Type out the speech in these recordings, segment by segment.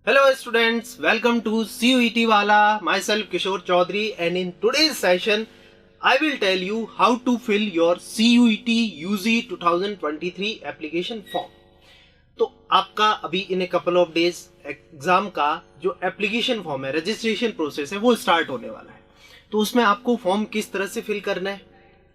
Hello students, welcome to CUET Wala, myself Kishore Chaudhary, and in today's session I will tell you how to fill your CUET UG 2023 application form. तो आपका अभी in a couple of days exam का जो application form है, registration process है, वो start होने वाला है। तो उसमें आपको फॉर्म किस तरह से फिल करना है,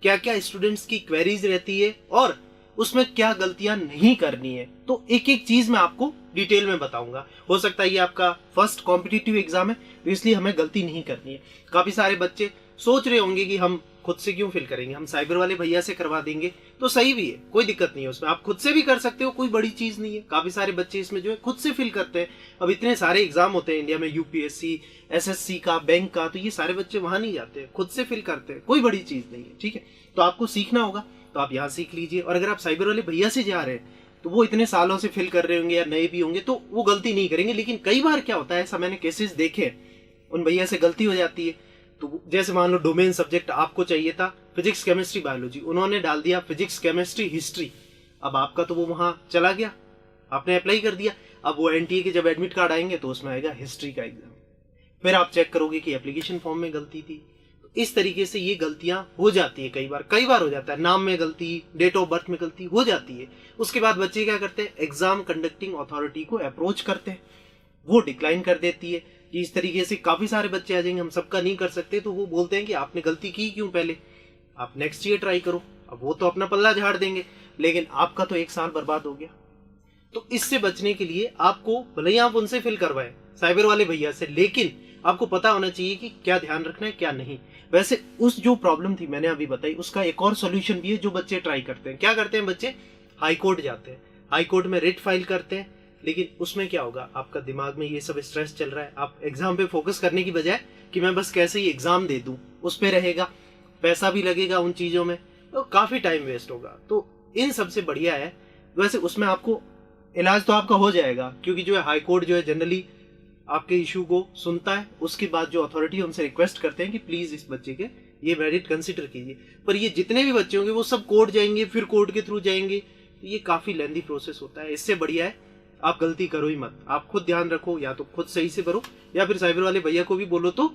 क्या क्या स्टूडेंट्स की क्वेरीज रहती है और उसमें क्या गलतियां नहीं करनी है, तो एक एक चीज मैं आपको डिटेल में बताऊंगा। हो सकता है ये आपका फर्स्ट कॉम्पिटिटिव एग्जाम है, तो इसलिए हमें गलती नहीं करनी है। काफी सारे बच्चे सोच रहे होंगे कि हम खुद से क्यों फिल करेंगे, हम साइबर वाले भैया से करवा देंगे, तो सही भी है, कोई दिक्कत नहीं है उसमें, आप खुद से भी कर सकते हो, कोई बड़ी चीज नहीं है। काफी सारे बच्चे इसमें जो है खुद से फिल करते हैं। अब इतने सारे एग्जाम होते हैं इंडिया में, यूपीएससी, एसएससी का, बैंक का, तो ये सारे बच्चे वहां नहीं जाते हैं, खुद से फिल करते हैं, कोई बड़ी चीज नहीं है। ठीक है, तो आपको सीखना होगा तो आप यहाँ सीख लीजिए। और अगर आप साइबर वाले भैया से जा रहे हैं तो वो इतने सालों से फिल कर रहे होंगे या नए भी होंगे, तो वो गलती नहीं करेंगे। लेकिन कई बार क्या होता है, ऐसा मैंने केसेस देखे, उन भैया से गलती हो जाती है। तो जैसे मान लो डोमेन सब्जेक्ट आपको चाहिए था फिजिक्स केमिस्ट्री बायोलॉजी, उन्होंने डाल दिया फिजिक्स केमिस्ट्री हिस्ट्री। अब आपका तो वो वहां चला गया, आपने अप्लाई कर दिया। अब वो एनटीए के जब एडमिट कार्ड आएंगे तो उसमें आएगा हिस्ट्री का एग्जाम, फिर आप चेक करोगे कि एप्लीकेशन फॉर्म में गलती थी। इस तरीके से ये गलतियां हो जाती है, कई बार हो जाता है, नाम में गलती, डेट ऑफ बर्थ में गलती हो जाती है। उसके बाद बच्चे क्या करते हैं, एग्जाम कंडक्टिंग अथॉरिटी को अप्रोच करते हैं, वो डिक्लाइन कर देती है। कि इस तरीके से काफी सारे बच्चे आ जाएंगे, हम सबका नहीं कर सकते, तो वो बोलते हैं कि आपने गलती की क्यों, पहले आप नेक्स्ट ईयर ट्राई करो। अब वो तो अपना पल्ला झाड़ देंगे, लेकिन आपका तो एक साल बर्बाद हो गया। तो इससे बचने के लिए आपको, भले ही आप उनसे फिल करवाएं साइबर वाले भैया से, लेकिन आपको पता होना चाहिए कि क्या ध्यान रखना है क्या नहीं। वैसे उस जो प्रॉब्लम थी मैंने अभी बताई, उसका एक और सोल्यूशन भी है। जो बच्चे ट्राई करते हैं, क्या करते हैं बच्चे, हाई कोर्ट जाते हैं, हाई कोर्ट में रिट फाइल करते हैं। लेकिन उसमें क्या होगा, आपका दिमाग में ये सब स्ट्रेस चल रहा है, आप एग्जाम पे फोकस करने की बजाय कि मैं बस कैसे ही एग्जाम दे दूं, उस पे रहेगा, पैसा भी लगेगा उन चीजों में, तो काफी टाइम वेस्ट होगा। तो इन सबसे बढ़िया है, वैसे उसमें आपको इलाज तो आपका हो जाएगा, क्योंकि जो है हाई कोर्ट जो है जनरली आपके इशू को सुनता है। उसके बाद जो अथॉरिटी उनसे रिक्वेस्ट करते हैं कि प्लीज इस बच्चे के ये मेरिट कंसिडर कीजिए। पर ये जितने भी बच्चे होंगे वो सब कोर्ट जाएंगे, फिर कोर्ट के थ्रू जाएंगे, तो ये काफी लेंदी प्रोसेस होता है। इससे बढ़िया है आप गलती करो ही मत, आप खुद ध्यान रखो, या तो खुद सही से भरो या फिर साइबर वाले भैया को भी बोलो, तो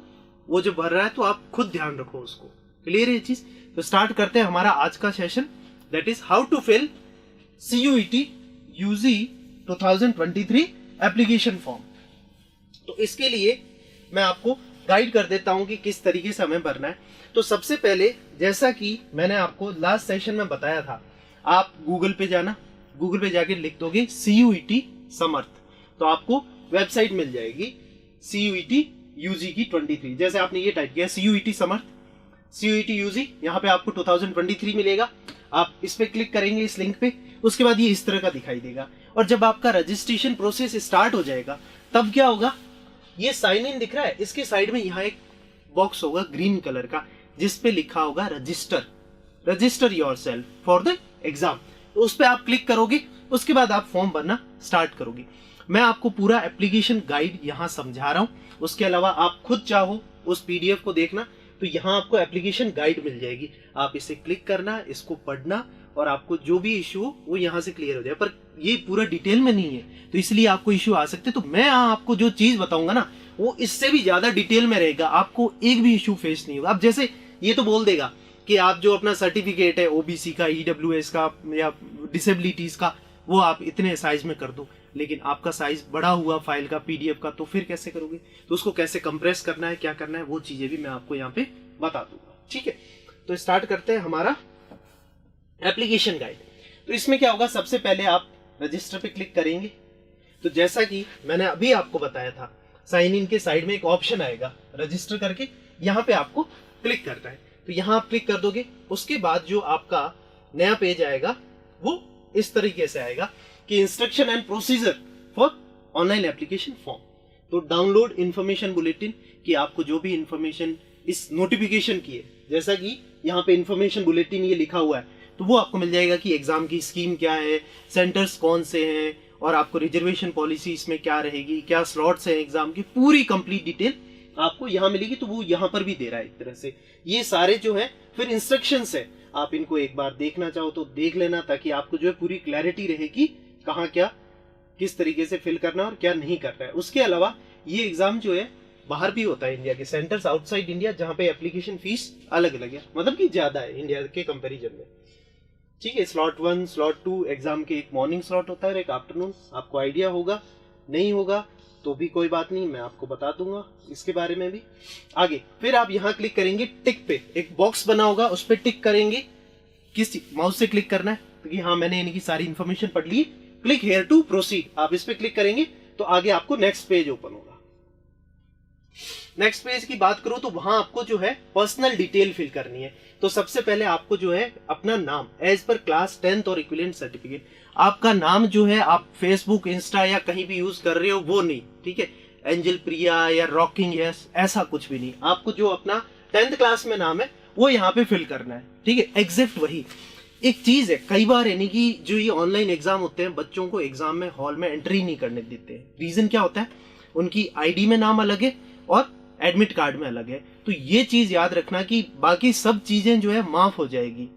वो जो भर रहा है तो आप खुद ध्यान रखो उसको। क्लियर है ये चीज? तो स्टार्ट करते हैं हमारा आज का session, that is how to fill CUET UG 2023 application form. तो इसके लिए मैं आपको गाइड कर देता हूं कि किस तरीके से हमें भरना है। तो सबसे पहले, जैसा कि मैंने आपको लास्ट सेशन में बताया था, आप गूगल पे जाना, गूगल पे जाके लिख दोगे CUET समर्थ, तो आपको वेबसाइट मिल जाएगी CUET UG की 23। जैसे आपने ये टाइप किया CUET समर्थ, CUET UG, यहाँ पे आपको 2023 मिलेगा। आप इस पे क्लिक करेंगे, इस लिंक पे, उसके बाद ये इस तरह का दिखाई देगा। और जब आपका रजिस्ट्रेशन प्रोसेस स्टार्ट हो जाएगा तब क्या होगा, ये साइन इन दिख रहा है, इसके साइड में यहाँ एक बॉक्स होगा ग्रीन कलर का, जिसपे लिखा होगा register yourself for the exam. तो उस पर आप क्लिक करोगे, उसके बाद आप फॉर्म भरना स्टार्ट करोगे। मैं आपको पूरा एप्लीकेशन गाइड यहाँ समझा रहा हूँ, उसके अलावा आप खुद चाहो उस PDF को देखना तो यहाँ आपको एप्लीकेशन गाइड मिल जाएगी, आप इसे क्लिक करना, इसको पढ़ना, और आपको जो भी इशू हो वो यहाँ से क्लियर हो जाए। पर ये पूरा डिटेल में नहीं है, तो इसलिए आपको इशू आ सकते हैं। तो मैं आपको जो चीज बताऊंगा ना, वो इससे भी ज्यादा डिटेल में रहेगा, आपको एक भी इशू फेस नहीं होगा। अब जैसे ये तो बोल देगा कि आप जो अपना सर्टिफिकेट है OBC का, EWS का या डिसेबिलिटीज का, वो आप इतने साइज में कर दो, लेकिन आपका साइज बड़ा हुआ फाइल का, PDF का, तो फिर कैसे करोगे? तो उसको कैसे कंप्रेस करना है, क्या करना है, वो चीजें भी मैं आपको यहाँ पे बता दूंगा। ठीक है, तो स्टार्ट करते हैं हमारा एप्लीकेशन गाइड। तो इसमें क्या होगा, सबसे पहले आप रजिस्टर पे क्लिक करेंगे। तो जैसा कि मैंने अभी आपको बताया था, साइन इन के साइड में एक ऑप्शन आएगा रजिस्टर करके, यहाँ पे आपको क्लिक करना है। तो यहाँ आप क्लिक कर दोगे, उसके बाद जो आपका नया पेज आएगा वो इस तरीके से आएगा कि instruction and procedure for online application form. तो डाउनलोड इंफॉर्मेशन बुलेटिन, कि आपको जो भी इंफॉर्मेशन इस नोटिफिकेशन की है, जैसा कि यहाँ पे इंफॉर्मेशन बुलेटिन ये लिखा हुआ है, तो वो आपको मिल जाएगा कि एग्जाम की स्कीम क्या है, सेंटर्स कौन से हैं, और आपको रिजर्वेशन पॉलिसी इसमें क्या रहेगी, क्या स्लॉट्स हैं एग्जाम की, पूरी कंप्लीट डिटेल आपको यहाँ मिलेगी। तो वो यहाँ पर भी दे रहा है एक तरह से, ये सारे जो है फिर इंस्ट्रक्शंस है, आप इनको एक बार देखना चाहो तो देख लेना, ताकि आपको जो है पूरी क्लैरिटी रहेगी कहाँ क्या किस तरीके से फिल करना है और क्या नहीं करना है। उसके अलावा ये एग्जाम जो है बाहर भी होता है, इंडिया के सेंटर्स आउटसाइड इंडिया, जहां पे एप्लीकेशन फीस अलग अलग है, मतलब कि ज्यादा है इंडिया के कंपैरिजन में। ठीक है, स्लॉट 1 स्लॉट 2 एग्जाम के एक मॉर्निंग स्लॉट होता है और एक आफ्टरनून। आपको आइडिया होगा, नहीं होगा तो भी कोई बात नहीं, मैं आपको बता दूंगा इसके बारे में भी आगे। फिर आप यहाँ क्लिक करेंगे टिक पे, एक बॉक्स बना होगा उस पर टिक करेंगे। किस माउस से क्लिक करना है तो कि हाँ मैंने इनकी सारी इंफॉर्मेशन पढ़ ली। क्लिक हेयर टू प्रोसीड, आप इस पे क्लिक करेंगे तो आगे आपको नेक्स्ट पेज ओपन होगा। नेक्स्ट पेज की बात करो तो वहां आपको जो है पर्सनल डिटेल फिल करनी है। तो सबसे पहले आपको जो है अपना नाम एज पर क्लास 10th और इक्विवेलेंट सर्टिफिकेट, आपका नाम जो है आप फेसबुक इंस्टा या कहीं भी यूज कर रहे हो वो नहीं, ठीक है, एंजल प्रिया या रॉकिंग यस ऐसा कुछ भी नहीं। आपको जो अपना 10th क्लास में नाम है वो यहाँ पे फिल करना है, ठीक है, एग्जैक्ट वही। एक चीज है, कई बार यानी कि जो ये ऑनलाइन एग्जाम होते हैं बच्चों को एग्जाम में हॉल में एंट्री नहीं करने देते हैं। रीजन क्या होता है, उनकी आईडी में नाम अलग है और एडमिट कार्ड में अलग है। तो ये चीज याद रखना कि बाकी सब चीजें जो है माफ हो जाएगी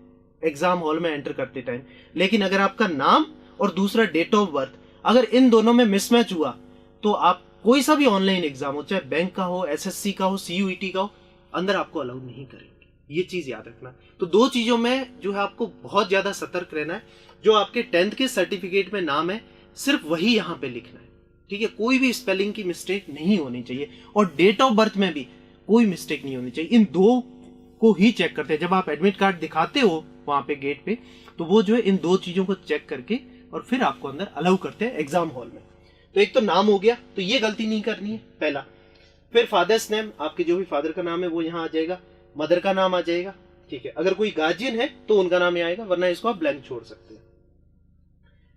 एग्जाम हॉल में एंटर करते टाइम, लेकिन अगर आपका नाम और दूसरा डेट ऑफ बर्थ अगर इन दोनों में मिसमैच हुआ तो आप कोई सा भी ऑनलाइन एग्जाम हो, चाहे बैंक का हो, एसएससी का हो, सीयूईटी का हो, अंदर आपको अलाउ नहीं करेंगे। ये चीज याद रखना। तो दो चीजों में जो है आपको बहुत ज्यादा सतर्क रहना है। जो आपके 10th के सर्टिफिकेट में नाम है सिर्फ वही यहाँ पे लिखना है, ठीक है, कोई भी स्पेलिंग की मिस्टेक नहीं होनी चाहिए और डेट ऑफ बर्थ में भी कोई मिस्टेक नहीं होनी चाहिए। इन दो को ही चेक करते हैं। जब आप एडमिट कार्ड दिखाते हो वहां पे गेट पे तो वो जो है इन दो चीजों को चेक करके और फिर आपको अंदर अलाउ करते हैं एग्जाम हॉल में। तो एक तो नाम हो गया, तो ये गलती नहीं करनी है पहला। फिर फादर्स नेम, आपके जो भी फादर का नाम है वो यहाँ आ जाएगा, मदर का नाम आ जाएगा, ठीक है, अगर कोई गार्जियन है तो उनका नाम यहाँ आएगा, वरना इसको आप ब्लैंक छोड़ सकते हैं।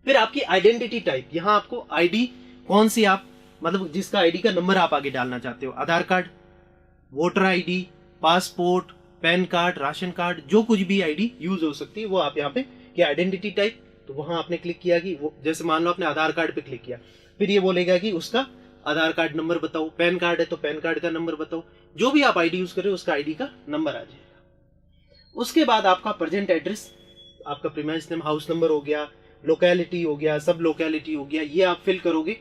फिर आपकी आइडेंटिटी टाइप, यहाँ आपको आईडी कौन सी आप मतलब जिसका आईडी का नंबर आप आगे डालना चाहते हो, Aadhaar card, voter ID, passport, PAN card, ration card, जो कुछ भी आईडी यूज हो सकती है वो आप यहाँ पे कि आइडेंटिटी टाइप, तो वहां आपने क्लिक किया कि वो जैसे मान लो आपने आधार कार्ड पे क्लिक किया, फिर ये बोलेगा कि उसका आधार कार्ड नंबर बताओ, पैन कार्ड है तो पैन कार्ड का नंबर बताओ, जो भी आप आईडी यूज कर रहे हो उसका आईडी का नंबर आ जाएगा। उसके बाद आपका प्रेजेंट एड्रेस, आपका प्रीमाइस नेम, हाउस नंबर हो गया, लोकेलिटी हो गया, सब लोकेलिटी हो गया, ये आप फिल करोगे।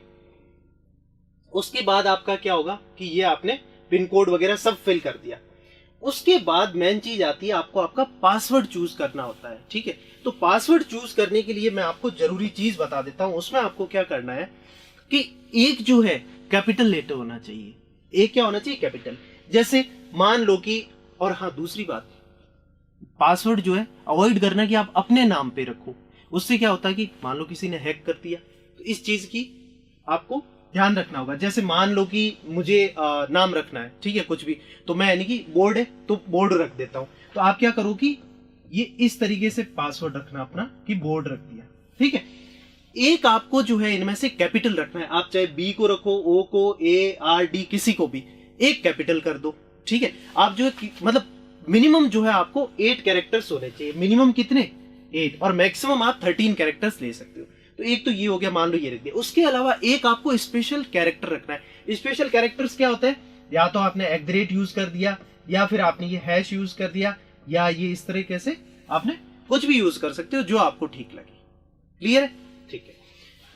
उसके बाद आपका क्या होगा कि ये आपने पिन कोड वगैरह सब फिल कर दिया। उसके बाद मेन चीज आती है, आपको आपका पासवर्ड चूज करना होता है, ठीक है। तो पासवर्ड चूज करने के लिए मैं आपको जरूरी चीज बता देता हूं। उसमें आपको क्या करना है कि एक जो है कैपिटल लेटर होना चाहिए, एक क्या होना चाहिए, कैपिटल। जैसे मान लो कि, और हाँ दूसरी बात, पासवर्ड जो है अवॉइड करना कि आप अपने नाम पे रखो। उससे क्या होता है कि मान लो किसी ने हैक कर दिया, तो इस चीज की आपको ध्यान रखना होगा। जैसे मान लो कि मुझे नाम रखना है, ठीक है, कुछ भी, तो मैं यानी कि बोर्ड है तो बोर्ड रख देता हूं। तो आप क्या करो कि ये इस तरीके से पासवर्ड रखना अपना कि बोर्ड रख दिया, ठीक है। एक आपको जो है इनमें से कैपिटल रखना है, आप चाहे बी को रखो, ओ को, ए, आर, डी, किसी को भी एक कैपिटल कर दो, ठीक है। आप जो है मतलब मिनिमम जो है आपको 8 कैरेक्टर्स होने चाहिए। मिनिमम कितने, 8, और मैक्सिमम आप 13 कैरेक्टर्स ले सकते हो। तो एक तो ये हो गया, मान लो ये रख दिया। उसके अलावा एक आपको स्पेशल कैरेक्टर रखना है। स्पेशल कैरेक्टर्स क्या होते हैं, या तो आपने @ यूज कर दिया, या फिर आपने ये हैश यूज कर दिया, या ये इस तरीके से आपने कुछ भी यूज कर सकते हो जो आपको ठीक लगे। क्लियर है, ठीक है।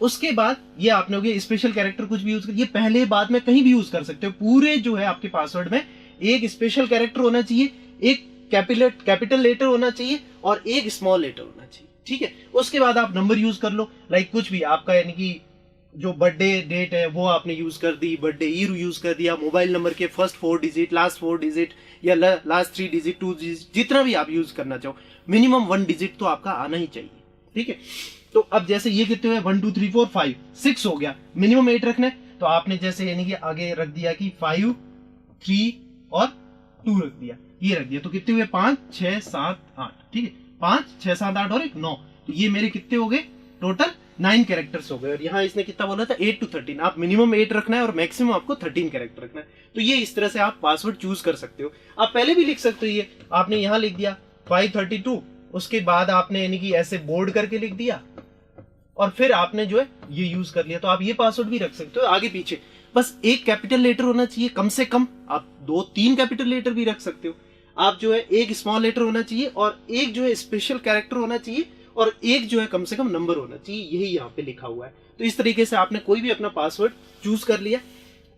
उसके बाद ये आपने हो गया स्पेशल कैरेक्टर, कुछ भी यूज कर, ये पहले बाद में कहीं भी यूज कर सकते हो। पूरे जो है आपके पासवर्ड में एक स्पेशल कैरेक्टर होना चाहिए, एक कैपिटल लेटर होना चाहिए और एक स्मॉल लेटर होना चाहिए, ठीक है। उसके बाद आप नंबर यूज कर लो, लाइक कुछ भी आपका यानी कि जो बर्थडे डेट है वो आपने यूज कर दी, बर्थडे ईयर यूज कर दिया, मोबाइल नंबर के फर्स्ट 4 डिजिट, लास्ट 4 डिजिट या लास्ट 3 डिजिट, 2 डिजिट, जितना भी आप यूज करना चाहो, मिनिमम 1 डिजिट तो आपका आना ही चाहिए, ठीक है। तो अब जैसे ये कितने हुए, 1 2 3 4 5 6 हो गया, मिनिमम 8 रखना है। तो आपने जैसे यानी कि आगे रख दिया कि 5 3 और 2 रख दिया, ये रख दिया, तो कितने हुए, 5 6 7 8, ठीक है, 5 6 7 8 और 1 9, तो ये मेरे कितने हो गए, टोटल 9 कैरेक्टर्स हो गए। और यहाँ इसने कितना बोला था, 8 to 13। आप मिनिमम 8 रखना है और मैक्सिमम आपको 13 कैरेक्टर रखना है। तो ये इस तरह से आप पासवर्ड चूज कर सकते हो। आप पहले भी लिख सकते हो, ये आपने यहाँ लिख दिया 532, उसके बाद आपने यानी कि ऐसे बोर्ड करके लिख दिया और फिर आपने जो है ये यूज कर लिया। तो आप ये पासवर्ड भी रख सकते हो आगे पीछे, बस एक कैपिटल लेटर होना चाहिए कम से कम। आप 2-3 कैपिटल लेटर भी रख सकते हो। आप जो है एक स्मॉल लेटर होना चाहिए और एक जो है स्पेशल कैरेक्टर होना चाहिए और एक जो है कम से कम नंबर होना चाहिए, यही यहाँ पे लिखा हुआ है। तो इस तरीके से आपने कोई भी अपना पासवर्ड चूज कर लिया।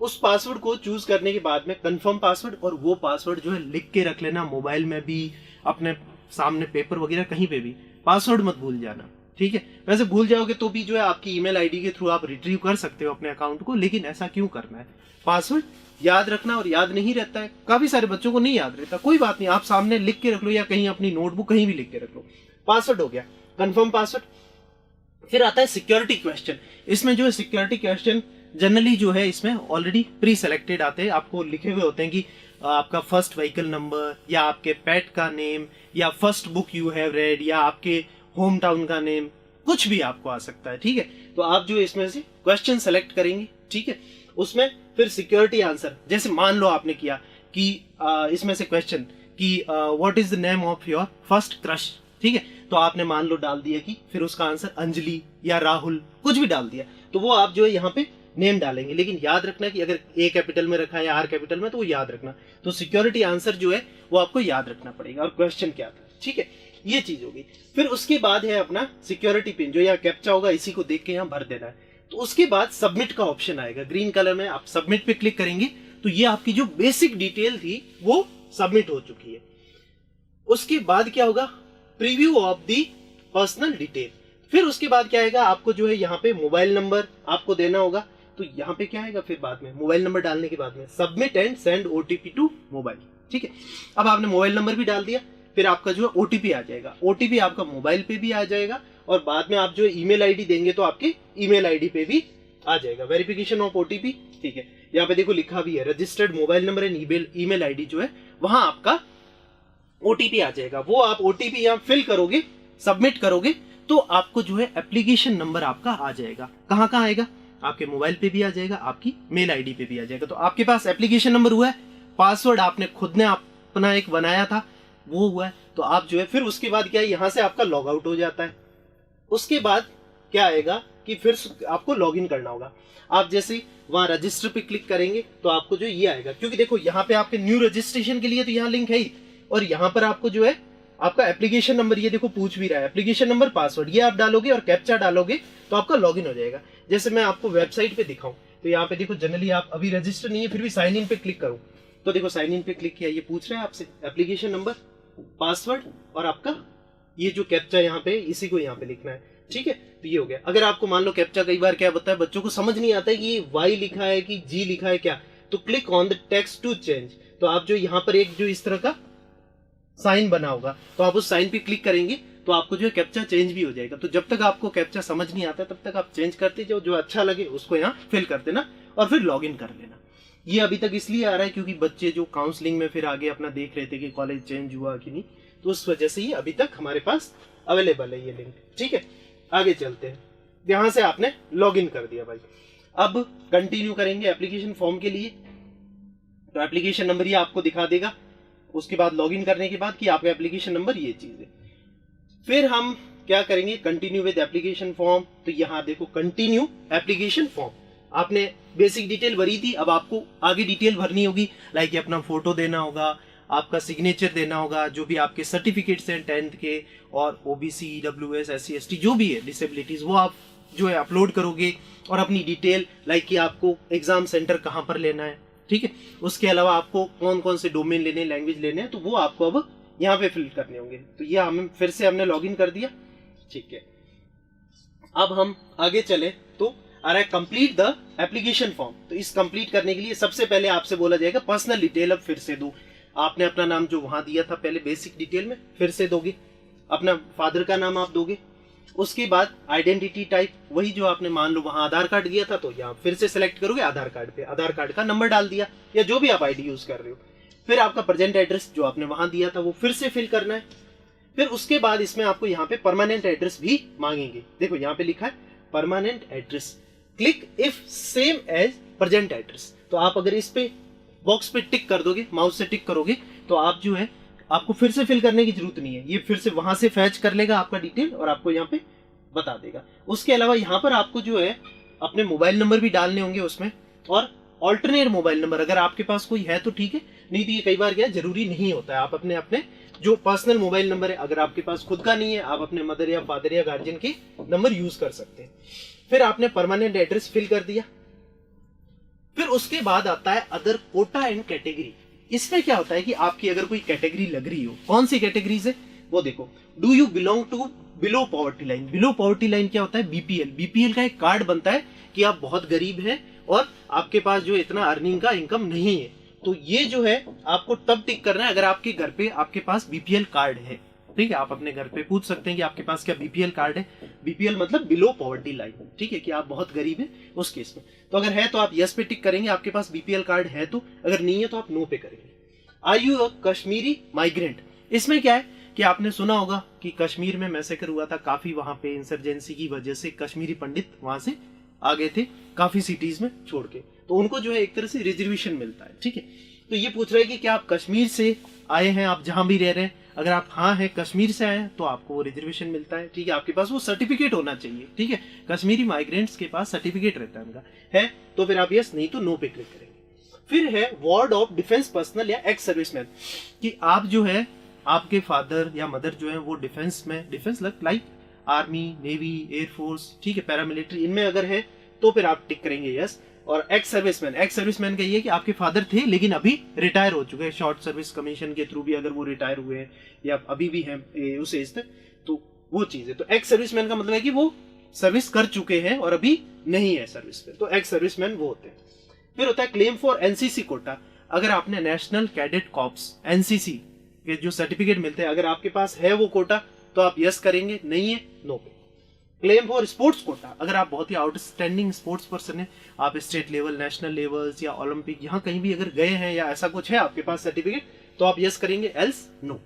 उस पासवर्ड को चूज करने के बाद में कंफर्म पासवर्ड, और वो पासवर्ड जो है लिख के रख लेना, मोबाइल में भी, अपने सामने पेपर वगैरह कहीं पे भी पासवर्ड मत भूल जाना, ठीक है। वैसे भूल जाओगे तो भी जो है आपकी ईमेल आईडी के थ्रू आप रिट्रीव कर सकते हो अपने अकाउंट को, लेकिन ऐसा क्यों करना है? पासवर्ड याद रखना, और याद नहीं रहता है, काफी सारे बच्चों को नहीं याद रहता, कोई बात नहीं, आप सामने लिख के रख लो या कहीं अपनी नोटबुक कहीं भी लिख के रख लो। पासवर्ड हो गया, कंफर्म पासवर्ड। फिर आता है सिक्योरिटी क्वेश्चन। इसमें जो है सिक्योरिटी क्वेश्चन जनरली जो है इसमें ऑलरेडी प्री सेलेक्टेड आते हैं, आपको लिखे हुए होते हैं कि आपका फर्स्ट व्हीकल नंबर, या आपके पेट का नेम, या first book you have read, या आपके होम टाउन का नेम, कुछ भी आपको आ सकता है, ठीक है। तो आप जो इसमें से क्वेश्चन सेलेक्ट करेंगे, ठीक है। उसमें फिर सिक्योरिटी आंसर, जैसे मान लो आपने किया कि इसमें से क्वेश्चन कि what is the name of your first crush, ठीक है, तो आपने मान लो डाल दिया कि फिर उसका आंसर अंजलि या राहुल, कुछ भी डाल दिया, तो वो आप जो है यहाँ पे नेम डालेंगे। लेकिन याद रखना कि अगर ए कैपिटल में रखा है या आर कैपिटल में, तो वो याद रखना। तो सिक्योरिटी आंसर जो है वो आपको याद रखना पड़ेगा, और क्वेश्चन क्या था, ठीक है, ये चीज होगी। फिर उसके बाद है अपना सिक्योरिटी पिन, जो यहाँ कैप्चा होगा इसी को देख के यहाँ भर देना है। तो उसके बाद सबमिट का ऑप्शन आएगा ग्रीन कलर में, आप सबमिट पे क्लिक करेंगे तो ये आपकी जो बेसिक डिटेल थी वो सबमिट हो चुकी है। उसके बाद क्या होगा, preview of the personal detail. फिर उसके बाद क्या आएगा, आपको जो है यहाँ पे मोबाइल नंबर आपको देना होगा। तो यहाँ पे क्या आएगा, फिर बाद में मोबाइल नंबर डालने के बाद में submit and send OTP to mobile, ठीक है। अब आपने मोबाइल नंबर भी डाल दिया, फिर आपका जो है ओटीपी आ जाएगा। ओटीपी आपका मोबाइल पे भी आ जाएगा, और बाद में आप जो ईमेल आईडी देंगे तो आपके ईमेल आईडी पे भी आ जाएगा। वेरिफिकेशन ऑफ ओटीपी, ठीक है, यहाँ पे देखो लिखा भी है registered mobile number and email ID जो है वहां आपका ओटीपी आ जाएगा। वो आप ओटीपी यहाँ फिल करोगे, सबमिट करोगे, तो आपको जो है एप्लीकेशन नंबर आपका आ जाएगा। कहाँ कहाँ आएगा, आपके मोबाइल पे भी आ जाएगा, आपकी मेल आईडी पे भी आ जाएगा। तो आपके पास एप्लीकेशन नंबर हुआ है, पासवर्ड आपने खुद ने अपना एक बनाया था वो हुआ है, तो आप जो है फिर उसके बाद क्या है, यहाँ से आपका लॉग आउट हो जाता है। उसके बाद क्या आएगा कि फिर आपको लॉग इन करना होगा। आप जैसे वहां रजिस्टर पे क्लिक करेंगे तो आपको जो ये आएगा, क्योंकि देखो यहाँ पे आपके न्यू रजिस्ट्रेशन के लिए तो यहाँ लिंक है ही, और यहाँ पर आपको जो है आपका एप्लीकेशन नंबर, ये देखो पूछ भी रहा है, एप्लीकेशन नंबर पासवर्ड ये आप डालोगे और कैप्चा डालोगे तो आपका लॉगिन हो जाएगा। जैसे मैं आपको वेबसाइट पे दिखाऊं तो यहाँ पे देखो जनरली आप अभी रजिस्टर नहीं है फिर भी साइन इन पे क्लिक करूं तो देखो साइन इन पे क्लिक किया, ये पूछ रहा है आपसे एप्लीकेशन नंबर, पासवर्ड और आपका ये जो कैप्चा यहाँ पे इसी को यहाँ पे लिखना है, ठीक है। तो ये हो गया। अगर आपको मान लो कैप्चा कई बार क्या बताया बच्चों को समझ नहीं आता है कि ये वाई लिखा है कि जी लिखा है क्या, तो click on the text to change, तो आप जो यहाँ पर एक जो इस तरह का साइन बना होगा तो आप उस साइन पे क्लिक करेंगे तो आपको जो है कैप्चा चेंज भी हो जाएगा। तो जब तक आपको कैप्चा समझ नहीं आता तब तक आप चेंज करते जाओ, जो अच्छा लगे उसको यहाँ फिल कर देना और फिर लॉग इन कर लेना। ये अभी तक इसलिए आ रहा है क्योंकि बच्चे जो काउंसलिंग में फिर आगे अपना देख रहे थे कि कॉलेज चेंज हुआ कि नहीं, तो उस वजह से ये अभी तक हमारे पास अवेलेबल है ये लिंक, ठीक है। आगे चलते हैं, यहां से आपने लॉग इन कर दिया भाई। अब कंटिन्यू करेंगे एप्लीकेशन फॉर्म के लिए, तो एप्लीकेशन नंबर ये आपको दिखा देगा। उसके बाद लॉग इन करने के बाद कि आपका एप्लीकेशन नंबर ये चीज है। फिर हम क्या करेंगे, कंटिन्यू विद एप्लीकेशन फॉर्म, तो यहाँ देखो कंटिन्यू एप्लीकेशन फॉर्म, आपने बेसिक डिटेल भरी थी, अब आपको आगे डिटेल भरनी होगी, लाइक अपना फोटो देना होगा, आपका सिग्नेचर देना होगा, जो भी आपके सर्टिफिकेट्स हैं 10th के और ओबीसी ईडब्ल्यूएस SC ST जो भी है डिसेबिलिटीज वो आप जो है अपलोड करोगे, और अपनी डिटेल लाइक कि आपको एग्जाम सेंटर कहाँ पर लेना है, ठीक है। उसके अलावा आपको कौन कौन से डोमेन लेने, लैंग्वेज लेने हैं, तो वो आपको अब यहाँ पे फिल करने होंगे। तो ये हमें फिर से हमने लॉग इन कर दिया, ठीक है। अब हम आगे चले तो आ रहा है कंप्लीट द एप्लीकेशन फॉर्म। तो इस कंप्लीट करने के लिए सबसे पहले आपसे बोला जाएगा पर्सनल डिटेल अब फिर से दो। आपने अपना नाम जो वहां दिया था पहले बेसिक डिटेल में फिर से दोगे, अपना फादर का नाम आप दोगे। उसके बाद आइडेंटिटी टाइप वही जो आपने मान लो वहां आधार कार्ड दिया था तो यहाँ फिर से सिलेक्ट करोगे आधार कार्ड पे, आधार कार्ड का नंबर डाल दिया या जो भी आप आईडी यूज कर रहे हो। फिर आपका प्रेजेंट एड्रेस जो आपने वहां दिया था वो फिर से फिल करना है। फिर उसके बाद इसमें आपको यहाँ पे परमानेंट एड्रेस भी मांगेंगे, देखो यहाँ पे लिखा है permanent address, click if same as present address. तो आप अगर इस पे बॉक्स पे टिक कर दोगे, माउस से टिक करोगे, तो आप जो है आपको फिर से फिल करने की जरूरत नहीं है, ये फिर से वहां से फैच कर लेगा आपका डिटेल और आपको यहाँ पे बता देगा। उसके अलावा यहाँ पर आपको जो है अपने मोबाइल नंबर भी डालने होंगे उसमें, और ऑल्टरनेट मोबाइल नंबर अगर आपके पास कोई है तो ठीक है, नहीं तो ये कई बार क्या जरूरी नहीं होता है, आप अपने अपने जो पर्सनल मोबाइल नंबर है, अगर आपके पास खुद का नहीं है, आप अपने मदर या फादर या गार्जियन के नंबर यूज कर सकते हैं। फिर आपने परमानेंट एड्रेस फिल कर दिया। फिर उसके बाद आता है अदर कोटा एंड कैटेगरी। इसमें क्या होता है कि आपकी अगर कोई कैटेगरी लग रही हो, कौन सी कैटेगरी से वो देखो। Do you belong to below poverty line. Below poverty line क्या होता है? बीपीएल। बीपीएल का एक कार्ड बनता है कि आप बहुत गरीब हैं और आपके पास जो इतना अर्निंग का इनकम नहीं है। तो ये जो है आपको तब टिक करना है अगर आपके घर पे आपके पास बीपीएल कार्ड है। ठीक है, आप अपने घर पे पूछ सकते हैं कि आपके पास क्या बीपीएल कार्ड है। बीपीएल मतलब बिलो पॉवर्टी लाइन, ठीक है, कि आप बहुत गरीब हैं उस केस में। तो अगर है तो आप यस पे टिक करेंगे, आपके पास बीपीएल कार्ड है तो। अगर नहीं है तो आप नो पे करेंगे। Are you a Kashmiri migrant. इसमें क्या है कि आपने सुना होगा कि कश्मीर में मैसेकर हुआ था काफी, वहां पे इंसर्जेंसी की वजह से कश्मीरी पंडित वहां से आ गए थे काफी सिटीज में छोड़ के, तो उनको जो है एक तरह से रिजर्वेशन मिलता है। ठीक है, तो ये पूछ रहे हैं कि क्या आप कश्मीर से आए हैं, आप जहां भी रह रहे हैं। अगर आप हाँ है, कश्मीर से आए हैं, तो आपको वो रिजर्वेशन मिलता है। ठीक है, आपके पास वो सर्टिफिकेट होना चाहिए। ठीक है, कश्मीरी माइग्रेंट्स के पास सर्टिफिकेट रहता है उनका, है तो फिर आप यस, नहीं तो नो पे क्लिक करेंगे। फिर है वार्ड ऑफ डिफेंस पर्सनल या एक्स सर्विसमैन, कि आप जो है आपके फादर या मदर जो है वो डिफेंस में, defence like army, navy, air force, ठीक है, पैरामिलिट्री, इनमें अगर है तो फिर आप टिक करेंगे यस। और एक्स सर्विसमैन, एक्स सर्विसमैन का ये कि आपके फादर थे लेकिन अभी रिटायर हो चुके हैं, शॉर्ट सर्विस कमीशन के थ्रू भी अगर वो रिटायर हुए हैं या अभी भी हैं उस एज तक, तो वो चीज है। तो एक्स सर्विसमैन का मतलब है कि वो सर्विस कर चुके हैं और अभी नहीं है सर्विस पे, तो एक्स सर्विसमैन वो होते हैं। फिर होता है क्लेम फॉर एनसीसी कोटा। अगर आपने नेशनल कैडेट कॉर्प्स एनसीसी के जो सर्टिफिकेट मिलते हैं, अगर आपके पास है वो कोटा तो आप यस करेंगे, नहीं है नो पे। क्लेम फॉर स्पोर्ट्स कोटा, अगर आप बहुत ही आउटस्टैंडिंग स्पोर्ट्स पर्सन है, आप स्टेट लेवल, नेशनल लेवल्स या ओलंपिक, यहाँ कहीं भी अगर गए हैं या ऐसा कुछ है आपके पास सर्टिफिकेट, तो आप यस करेंगे, else no.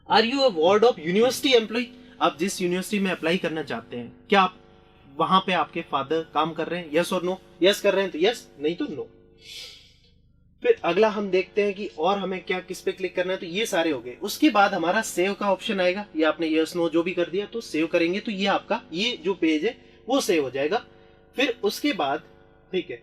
Are you a ward of university employ. आप जिस यूनिवर्सिटी में अप्लाई करना चाहते हैं, क्या आप वहां पे आपके फादर काम कर रहे हैं, यस और नो। यस कर रहे हैं तो यस, नहीं तो नो। फिर अगला हम देखते हैं कि और हमें क्या किस पे क्लिक करना है। तो ये सारे हो गए। उसके बाद हमारा सेव का ऑप्शन आएगा, ये आपने यस नो जो भी कर दिया तो सेव करेंगे, तो ये आपका ये जो पेज है वो सेव हो जाएगा। फिर उसके बाद ठीक है,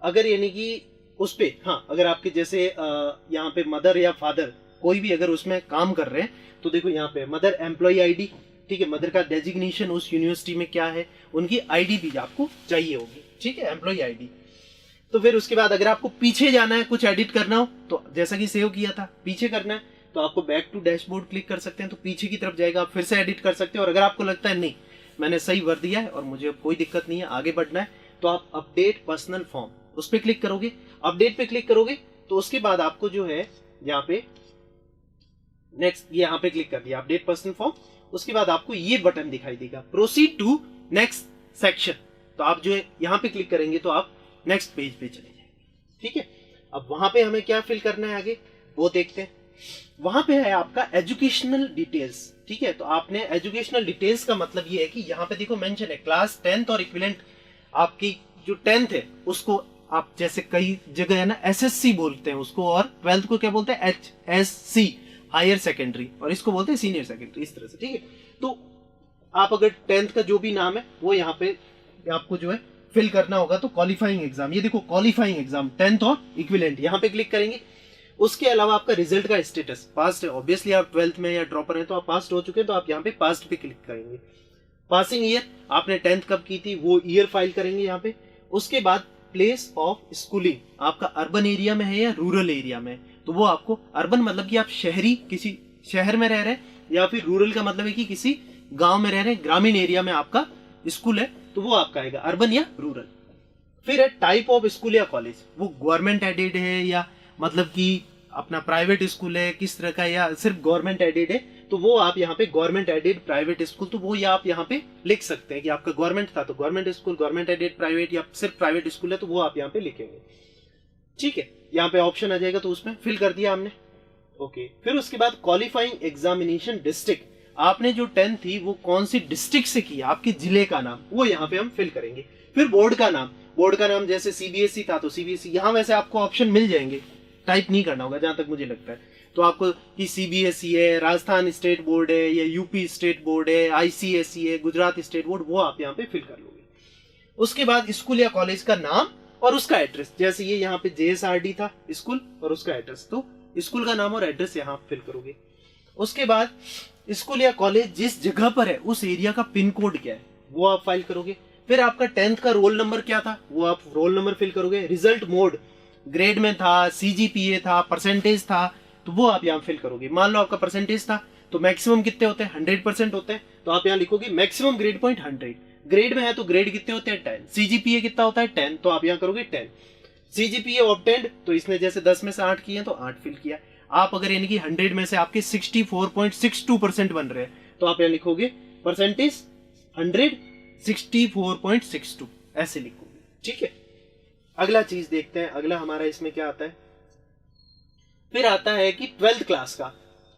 अगर यानी कि उस पे हाँ, अगर आपके जैसे यहाँ पे मदर या फादर कोई भी अगर उसमें काम कर रहे हैं, तो देखो यहाँ पे मदर एम्प्लॉय आईडी, ठीक है, मदर का डेजिग्नेशन उस यूनिवर्सिटी में क्या है, उनकी आईडी भी आपको चाहिए होगी। ठीक है, एम्प्लॉय आईडी। तो फिर उसके बाद अगर आपको पीछे जाना है, कुछ एडिट करना हो, तो जैसा कि सेव किया था पीछे करना है, तो आपको बैक टू डैशबोर्ड क्लिक कर सकते हैं, तो पीछे की तरफ जाएगा, आप फिर से एडिट कर सकते हैं। और अगर आपको लगता है नहीं मैंने सही भर दिया है और मुझे कोई दिक्कत नहीं है, आगे बढ़ना है, तो आप अपडेट पर्सनल फॉर्म उस पर क्लिक करोगे। अपडेट पे क्लिक करोगे तो उसके बाद आपको जो है यहाँ पे नेक्स्ट, यहाँ पे क्लिक कर दिया अपडेट पर्सनल फॉर्म। उसके बाद आपको ये बटन दिखाई देगा, प्रोसीड टू नेक्स्ट सेक्शन। तो आप जो है यहाँ पे क्लिक करेंगे तो आप नेक्स्ट पेज पे चले जाएंगे। ठीक है, अब वहां पे हमें क्या फिल करना है आगे वो देखते हैं। वहां पे है आपका एजुकेशनल डिटेल्स। ठीक है, तो आपने एजुकेशनल डिटेल्स का मतलब ये है कि यहाँ पे देखो मेंशन है क्लास 10th और इक्विवेलेंट, आपकी जो 10th है उसको आप जैसे कई जगह है ना एसएससी बोलते हैं उसको, और 12th को क्या बोलते हैं, एचएससी हायर सेकेंडरी, और इसको बोलते हैं सीनियर सेकेंडरी, इस तरह से। ठीक है, तो आप अगर 10th का जो भी नाम है वो यहाँ पे आपको जो है फिल करना होगा। तो क्वालिफाइंग एग्जाम, ये देखो क्वालिफाइंग एग्जाम 10th और इक्विवेलेंट, यहाँ पे क्लिक करेंगे। उसके अलावा आपका रिजल्ट का स्टेटस पास्ट है, ऑब्वियसली आप 12th में या ड्रॉपर हैं तो आप पास्ट हो चुके हैं, तो आप यहाँ पे पास्ट पे क्लिक करेंगे। पासिंग ईयर, आपने 10th कब की थी वो ईयर फाइल करेंगे यहाँ पे। उसके बाद प्लेस ऑफ स्कूलिंग, आपका अर्बन एरिया में है या रूरल एरिया में, तो वो आपको अर्बन मतलब कि आप शहरी किसी शहर में रह रहे हैं, या फिर रूरल का मतलब है कि किसी गांव में रह रहे हैं, ग्रामीण एरिया में आपका स्कूल है, तो वो आपका आएगा अर्बन या रूरल। फिर है टाइप ऑफ स्कूल या कॉलेज, वो गवर्नमेंट एडेड है या मतलब कि अपना प्राइवेट स्कूल है किस तरह का, या सिर्फ गवर्नमेंट एडेड है, तो वो आप यहाँ पे गवर्नमेंट एडेड प्राइवेट स्कूल, तो वो या आप यहाँ पे लिख सकते हैं कि आपका गवर्नमेंट था तो government school, government aided private, या सिर्फ प्राइवेट स्कूल है तो वो आप यहाँ पे लिखेंगे। ठीक है, यहाँ पे ऑप्शन आ जाएगा तो उसमें फिल कर दिया हमने। ओके, फिर उसके बाद क्वालिफाइंग एग्जामिनेशन डिस्ट्रिक्ट, आपने जो 10th थी वो कौन सी डिस्ट्रिक्ट से की, आपके जिले का नाम वो यहाँ पे हम फिल करेंगे। फिर बोर्ड का नाम, बोर्ड का नाम जैसे सीबीएसई था तो सीबीएसई, यहाँ वैसे आपको ऑप्शन मिल जाएंगे, टाइप नहीं करना होगा जहां तक मुझे लगता है। तो आपको कि सीबीएसई है, राजस्थान स्टेट बोर्ड है, या यूपी स्टेट बोर्ड है, आईसीएसई है, गुजरात स्टेट बोर्ड, वो आप यहाँ पे फिल कर लोगे। उसके बाद स्कूल या कॉलेज का नाम और उसका एड्रेस, जैसे ये यहाँ पे जेएसआरडी था स्कूल और उसका एड्रेस, तो स्कूल का नाम और एड्रेस यहाँ आप फिल करोगे। उसके बाद स्कूल या कॉलेज जिस जगह पर है उस एरिया का पिन कोड क्या है वो आप फाइल करोगे। फिर आपका 10th का रोल नंबर क्या था वो आप रोल नंबर फिल करोगे। रिजल्ट मोड ग्रेड में था, CGPA था, परसेंटेज था, तो वो आप यहाँ फिल करोगे। मान लो आपका परसेंटेज था तो मैक्सिमम कितने होते हैं 100% होते हैं, तो आप यहाँ लिखोगे मैक्सिमम ग्रेड पॉइंट 100। ग्रेड में है तो ग्रेड कितने होते हैं 10। CGPA कितना होता है 10, तो आप यहाँ करोगे 10। CGPA ऑब्टेन्ड, तो इसने जैसे 10 में से 8 किए तो 8 फिल किया। आप अगर यानी कि 100 में से आपके 64.62% बन रहे हैं तो आप यहाँ लिखोगे परसेंटेज 100 64.62 ऐसे लिखोगे। ठीक है, अगला चीज देखते हैं। अगला हमारा इसमें क्या आता है, फिर आता है कि 12th क्लास का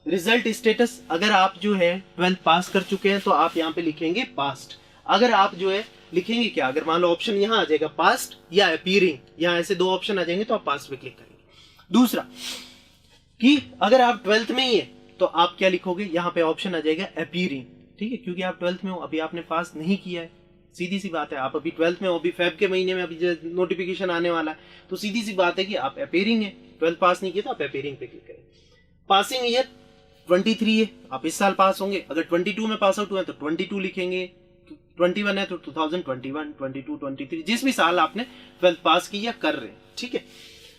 रिजल्ट स्टेटस। अगर आप जो है 12th पास कर चुके हैं तो आप यहाँ पे लिखेंगे पास्ट। अगर आप जो है लिखेंगे क्या, अगर मान लो ऑप्शन यहाँ आ जाएगा पास्ट या अपीयरिंग, यहाँ ऐसे दो ऑप्शन आ जाएंगे तो आप पास्ट पे क्लिक करेंगे। दूसरा कि अगर आप 12th में ही है तो आप क्या लिखोगे, यहाँ पे ऑप्शन आ जाएगा अपीयरिंग। ठीक है, क्योंकि आप 12th में हो, अभी आपने पास नहीं किया है, सीधी सी बात है, आप अभी 12th में हो, अभी फेब के महीने में अभी नोटिफिकेशन आने वाला है, तो सीधी सी बात है कि आप अपीयरिंग है। 12th पास नहीं किया तो आप अपीयरिंग पे क्लिक करें। पासिंग ईयर 23 है, आप इस साल पास होंगे। अगर 22 में पास आउट हुए तो 22 लिखेंगे, 21 है तो 2021, 22, 23, जिस भी साल आपने 12th पास की या कर रहे हैं। ठीक है,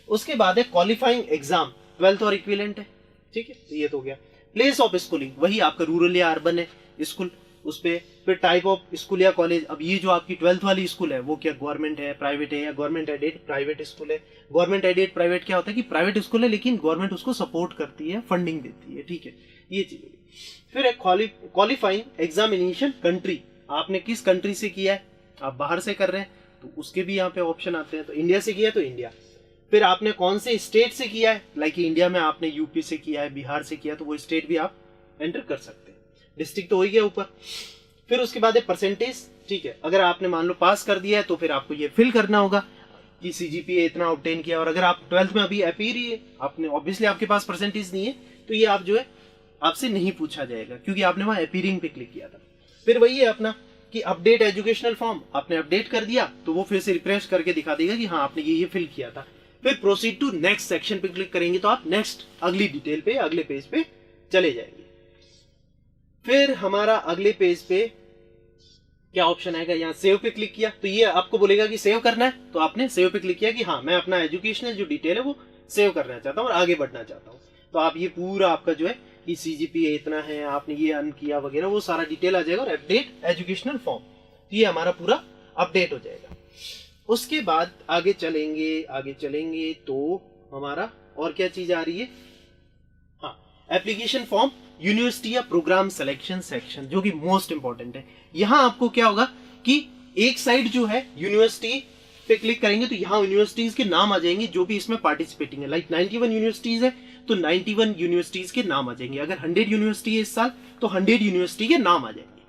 उसके बाद है क्वालिफाइंग एग्जाम 12th और इक्विवेलेंट है। ठीक है, तो ये तो हो गया। प्लेस ऑफ स्कूलिंग वही आपका रूरल या अर्बन है स्कूल, उस पे। फिर टाइप ऑफ स्कूल या कॉलेज, अब ये जो आपकी 12th वाली स्कूल है वो क्या गवर्नमेंट है, प्राइवेट है, या गवर्नमेंट एडेड प्राइवेट स्कूल है। गवर्नमेंट एडेड प्राइवेट क्या होता है कि प्राइवेट स्कूल है लेकिन गवर्नमेंट उसको सपोर्ट करती है, फंडिंग देती है। ठीक है, ये चीज होगी। फिर है क्वालिफाइंग एग्जामिनेशन कंट्री, आपने किस कंट्री से किया है, आप बाहर से कर रहे हैं तो उसके भी यहाँ पे ऑप्शन आते हैं। तो इंडिया से किया है तो इंडिया। फिर आपने कौन से स्टेट से किया है, लाइक इंडिया में आपने यूपी से किया है, बिहार से किया, तो वो स्टेट भी आप एंटर कर सकते हैं। डिस्ट्रिक्ट तो हो ही गया ऊपर। फिर उसके बाद है परसेंटेज। ठीक है, अगर आपने मान लो पास कर दिया है तो फिर आपको ये फिल करना होगा कि CGPA इतना ऑब्टेन किया। और अगर आप 12th में अभी अपीयर ही है, आपने ऑब्वियसली आपके पास परसेंटेज नहीं है तो ये आप जो है आपसे नहीं पूछा जाएगा क्योंकि आपने वहां अपीयरिंग पे क्लिक किया था। फिर वही है अपना कि अपडेट एजुकेशनल फॉर्म, आपने अपडेट कर दिया तो वो फिर से रिफ्रेश करके दिखा देगा कि हाँ आपने ये फिल किया था। फिर प्रोसीड टू नेक्स्ट सेक्शन पे क्लिक करेंगे तो आप नेक्स्ट अगली डिटेल पे, अगले पेज पे चले जाएंगे। फिर हमारा अगले पेज पे क्या ऑप्शन आएगा, यहाँ सेव पे क्लिक किया तो ये आपको बोलेगा कि सेव करना है, तो आपने सेव पे क्लिक किया कि हाँ मैं अपना एजुकेशनल जो डिटेल है वो सेव करना चाहता हूँ और आगे बढ़ना चाहता हूँ। तो आप ये पूरा आपका जो है कि CGPA इतना है, आपने ये अर्न किया वगैरह, वो सारा डिटेल आ जाएगा। और अपडेट एजुकेशनल फॉर्म, तो ये हमारा पूरा अपडेट हो जाएगा। उसके बाद आगे चलेंगे तो हमारा और क्या चीज आ रही है, हाँ एप्लीकेशन फॉर्म यूनिवर्सिटी या प्रोग्राम सिलेक्शन सेक्शन, जो कि मोस्ट इंपॉर्टेंट है। यहाँ आपको क्या होगा कि एक साइड जो है यूनिवर्सिटी पे क्लिक करेंगे तो यहाँ यूनिवर्सिटीज के नाम आ जाएंगे जो भी इसमें पार्टिसिपेटिंग है। लाइक 91 यूनिवर्सिटीज है तो 91 यूनिवर्सिटीज के नाम आ जाएंगे। अगर 100 यूनिवर्सिटी है इस साल तो 100 यूनिवर्सिटी के नाम आ जाएंगे।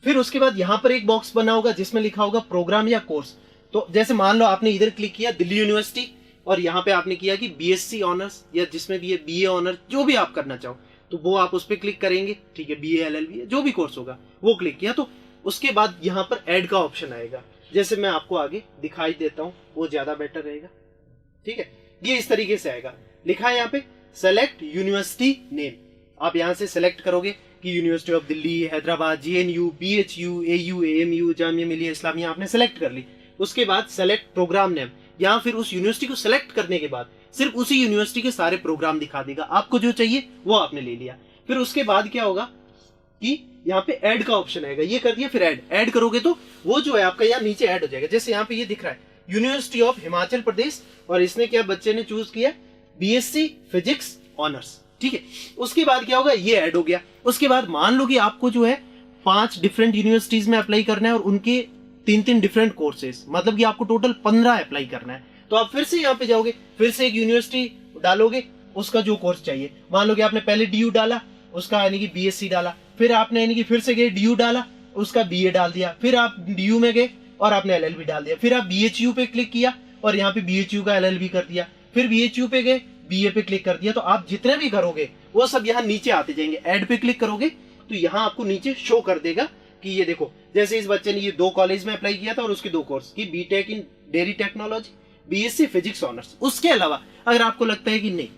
फिर उसके बाद यहाँ पर एक बॉक्स बना होगा जिसमें लिखा होगा प्रोग्राम या कोर्स। तो जैसे मान लो आपने इधर क्लिक किया दिल्ली यूनिवर्सिटी और यहाँ पे आपने किया कि BSc ऑनर्स या जिसमें भी है BA ऑनर्स, जो भी आप करना चाहो तो वो आप उस पर क्लिक करेंगे। ठीक है, BA LLB है, जो भी कोर्स होगा वो क्लिक किया तो उसके बाद यहाँ पर ऐड का ऑप्शन आएगा। जैसे मैं आपको आगे दिखाई देता हूँ वो ज्यादा बेटर रहेगा। ठीक है, ये इस तरीके से आएगा। लिखा है यहाँ पे सेलेक्ट यूनिवर्सिटी नेम, आप यहाँ से सेलेक्ट करोगे कि university of Delhi, Hyderabad, JNU, BHU, AU, AMU, Jamia Millia Islamia आपने सेलेक्ट कर ली। उसके बाद सेलेक्ट प्रोग्राम नेम, यहाँ फिर उस यूनिवर्सिटी को सेलेक्ट करने के बाद सिर्फ उसी यूनिवर्सिटी के सारे प्रोग्राम दिखा देगा, आपको जो चाहिए वो आपने ले लिया। फिर उसके बाद क्या होगा कि यहाँ पे ऐड का ऑप्शन आएगा, ये कर दिया। फिर ऐड करोगे तो वो जो है आपका यहाँ नीचे ऐड हो जाएगा। जैसे यहाँ पे ये दिख रहा है यूनिवर्सिटी ऑफ हिमाचल प्रदेश, और इसने क्या बच्चे ने चूज किया BSc फिजिक्स ऑनर्स। ठीक है, उसके बाद क्या होगा, ये ऐड हो गया। उसके बाद मान लो कि आपको जो है 5 डिफरेंट यूनिवर्सिटीज में अप्लाई करना है और उनके 3 डिफरेंट कोर्सेज, मतलब कि आपको टोटल 15 अप्लाई करना है। तो आप फिर से यहाँ पे जाओगे, फिर से एक यूनिवर्सिटी डालोगे, उसका जो कोर्स चाहिए। मान लो कि आपने पहले DU डाला, उसका यानी कि BSc डाला, फिर आपने यानी कि फिर से गए DU डाला, उसका BA डाल दिया, फिर आप DU में गए और आपने LLB डाल दिया, फिर आप BHU पे क्लिक किया और यहाँ पे BHU का LLB कर दिया, फिर BHU पे गए BA पे क्लिक कर दिया। तो आप जितने भी करोगे वो सब यहाँ नीचे आते जाएंगे। ऐड पे क्लिक करोगे तो यहाँ आपको नीचे शो कर देगा कि ये देखो, जैसे इस बच्चे ने ये 2 कॉलेज में अप्लाई किया था और उसके 2 कोर्स की, BTech in dairy technology, BSc physics honours. उसके अलावा अगर आपको लगता है कि नहीं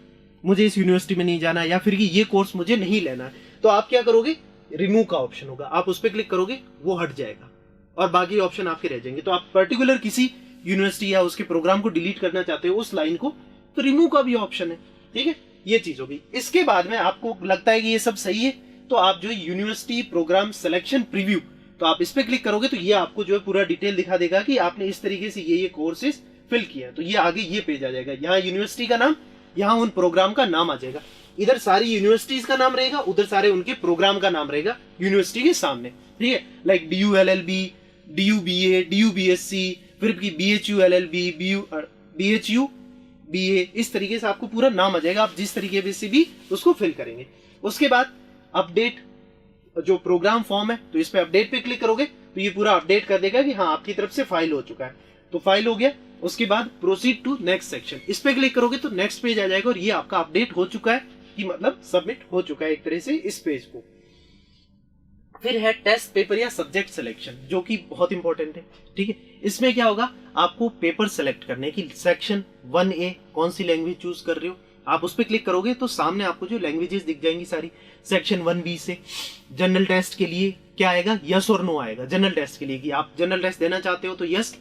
मुझे इस यूनिवर्सिटी में नहीं जाना या फिर कि ये कोर्स मुझे नहीं लेना है, तो आप क्या करोगे, रिमूव का ऑप्शन होगा, आप उस पर क्लिक करोगे, वो हट जाएगा और बाकी ऑप्शन आपके रह जाएंगे। तो आप पर्टिकुलर किसी यूनिवर्सिटी या उसके प्रोग्राम को डिलीट करना चाहते हो, उस लाइन को, तो रिमूव का भी ऑप्शन है। ठीक है, ये चीज होगी। इसके बाद में आपको लगता है कि ये सब सही है, तो आप जो यूनिवर्सिटी प्रोग्राम सिलेक्शन प्रीव्यू, तो आप इस पे क्लिक करोगे तो ये आपको जो है पूरा डिटेल दिखा देगा कि आपने इस तरीके से ये कोर्सेज फिल किया है। तो ये आगे ये पेज आ जाएगा, यहाँ यूनिवर्सिटी का नाम, यहाँ उन प्रोग्राम का नाम आ जाएगा। इधर सारी यूनिवर्सिटीज का नाम रहेगा, उधर सारे उनके प्रोग्राम का नाम रहेगा यूनिवर्सिटी के सामने। ठीक है, लाइक DULLB, DUBA, DUBSC, फिर BHULLB, BHUBA, इस तरीके से आपको पूरा नाम आ जाएगा। आप जिस तरीके से भी उसको फिल करेंगे। उसके बाद अपडेट जो प्रोग्राम फॉर्म है, तो इस पे अपडेट पे क्लिक करोगे तो ये पूरा अपडेट कर देगा कि हाँ आपकी तरफ से फाइल हो चुका है। तो फाइल हो गया। उसके बाद प्रोसीड टू नेक्स्ट सेक्शन, इस पे क्लिक करोगे तो नेक्स्ट पेज आ जाएगा और ये आपका अपडेट हो चुका है, कि मतलब सबमिट हो चुका है एक तरह से इस पेज को। फिर है टेस्ट पेपर या सब्जेक्ट सिलेक्शन, जो कि बहुत इंपॉर्टेंट है। ठीक है, इसमें क्या होगा, आपको पेपर सेलेक्ट करने की सेक्शन 1A कौन सी लैंग्वेज चूज कर रहे हो, आप उस पर क्लिक करोगे तो सामने आपको जो लैंग्वेजेस दिख जाएंगी सारी। सेक्शन 1B से जनरल टेस्ट के लिए क्या आएगा, यस और नो आएगा। जनरल टेस्ट के लिए कि आप जनरल टेस्ट देना चाहते हो तो यस,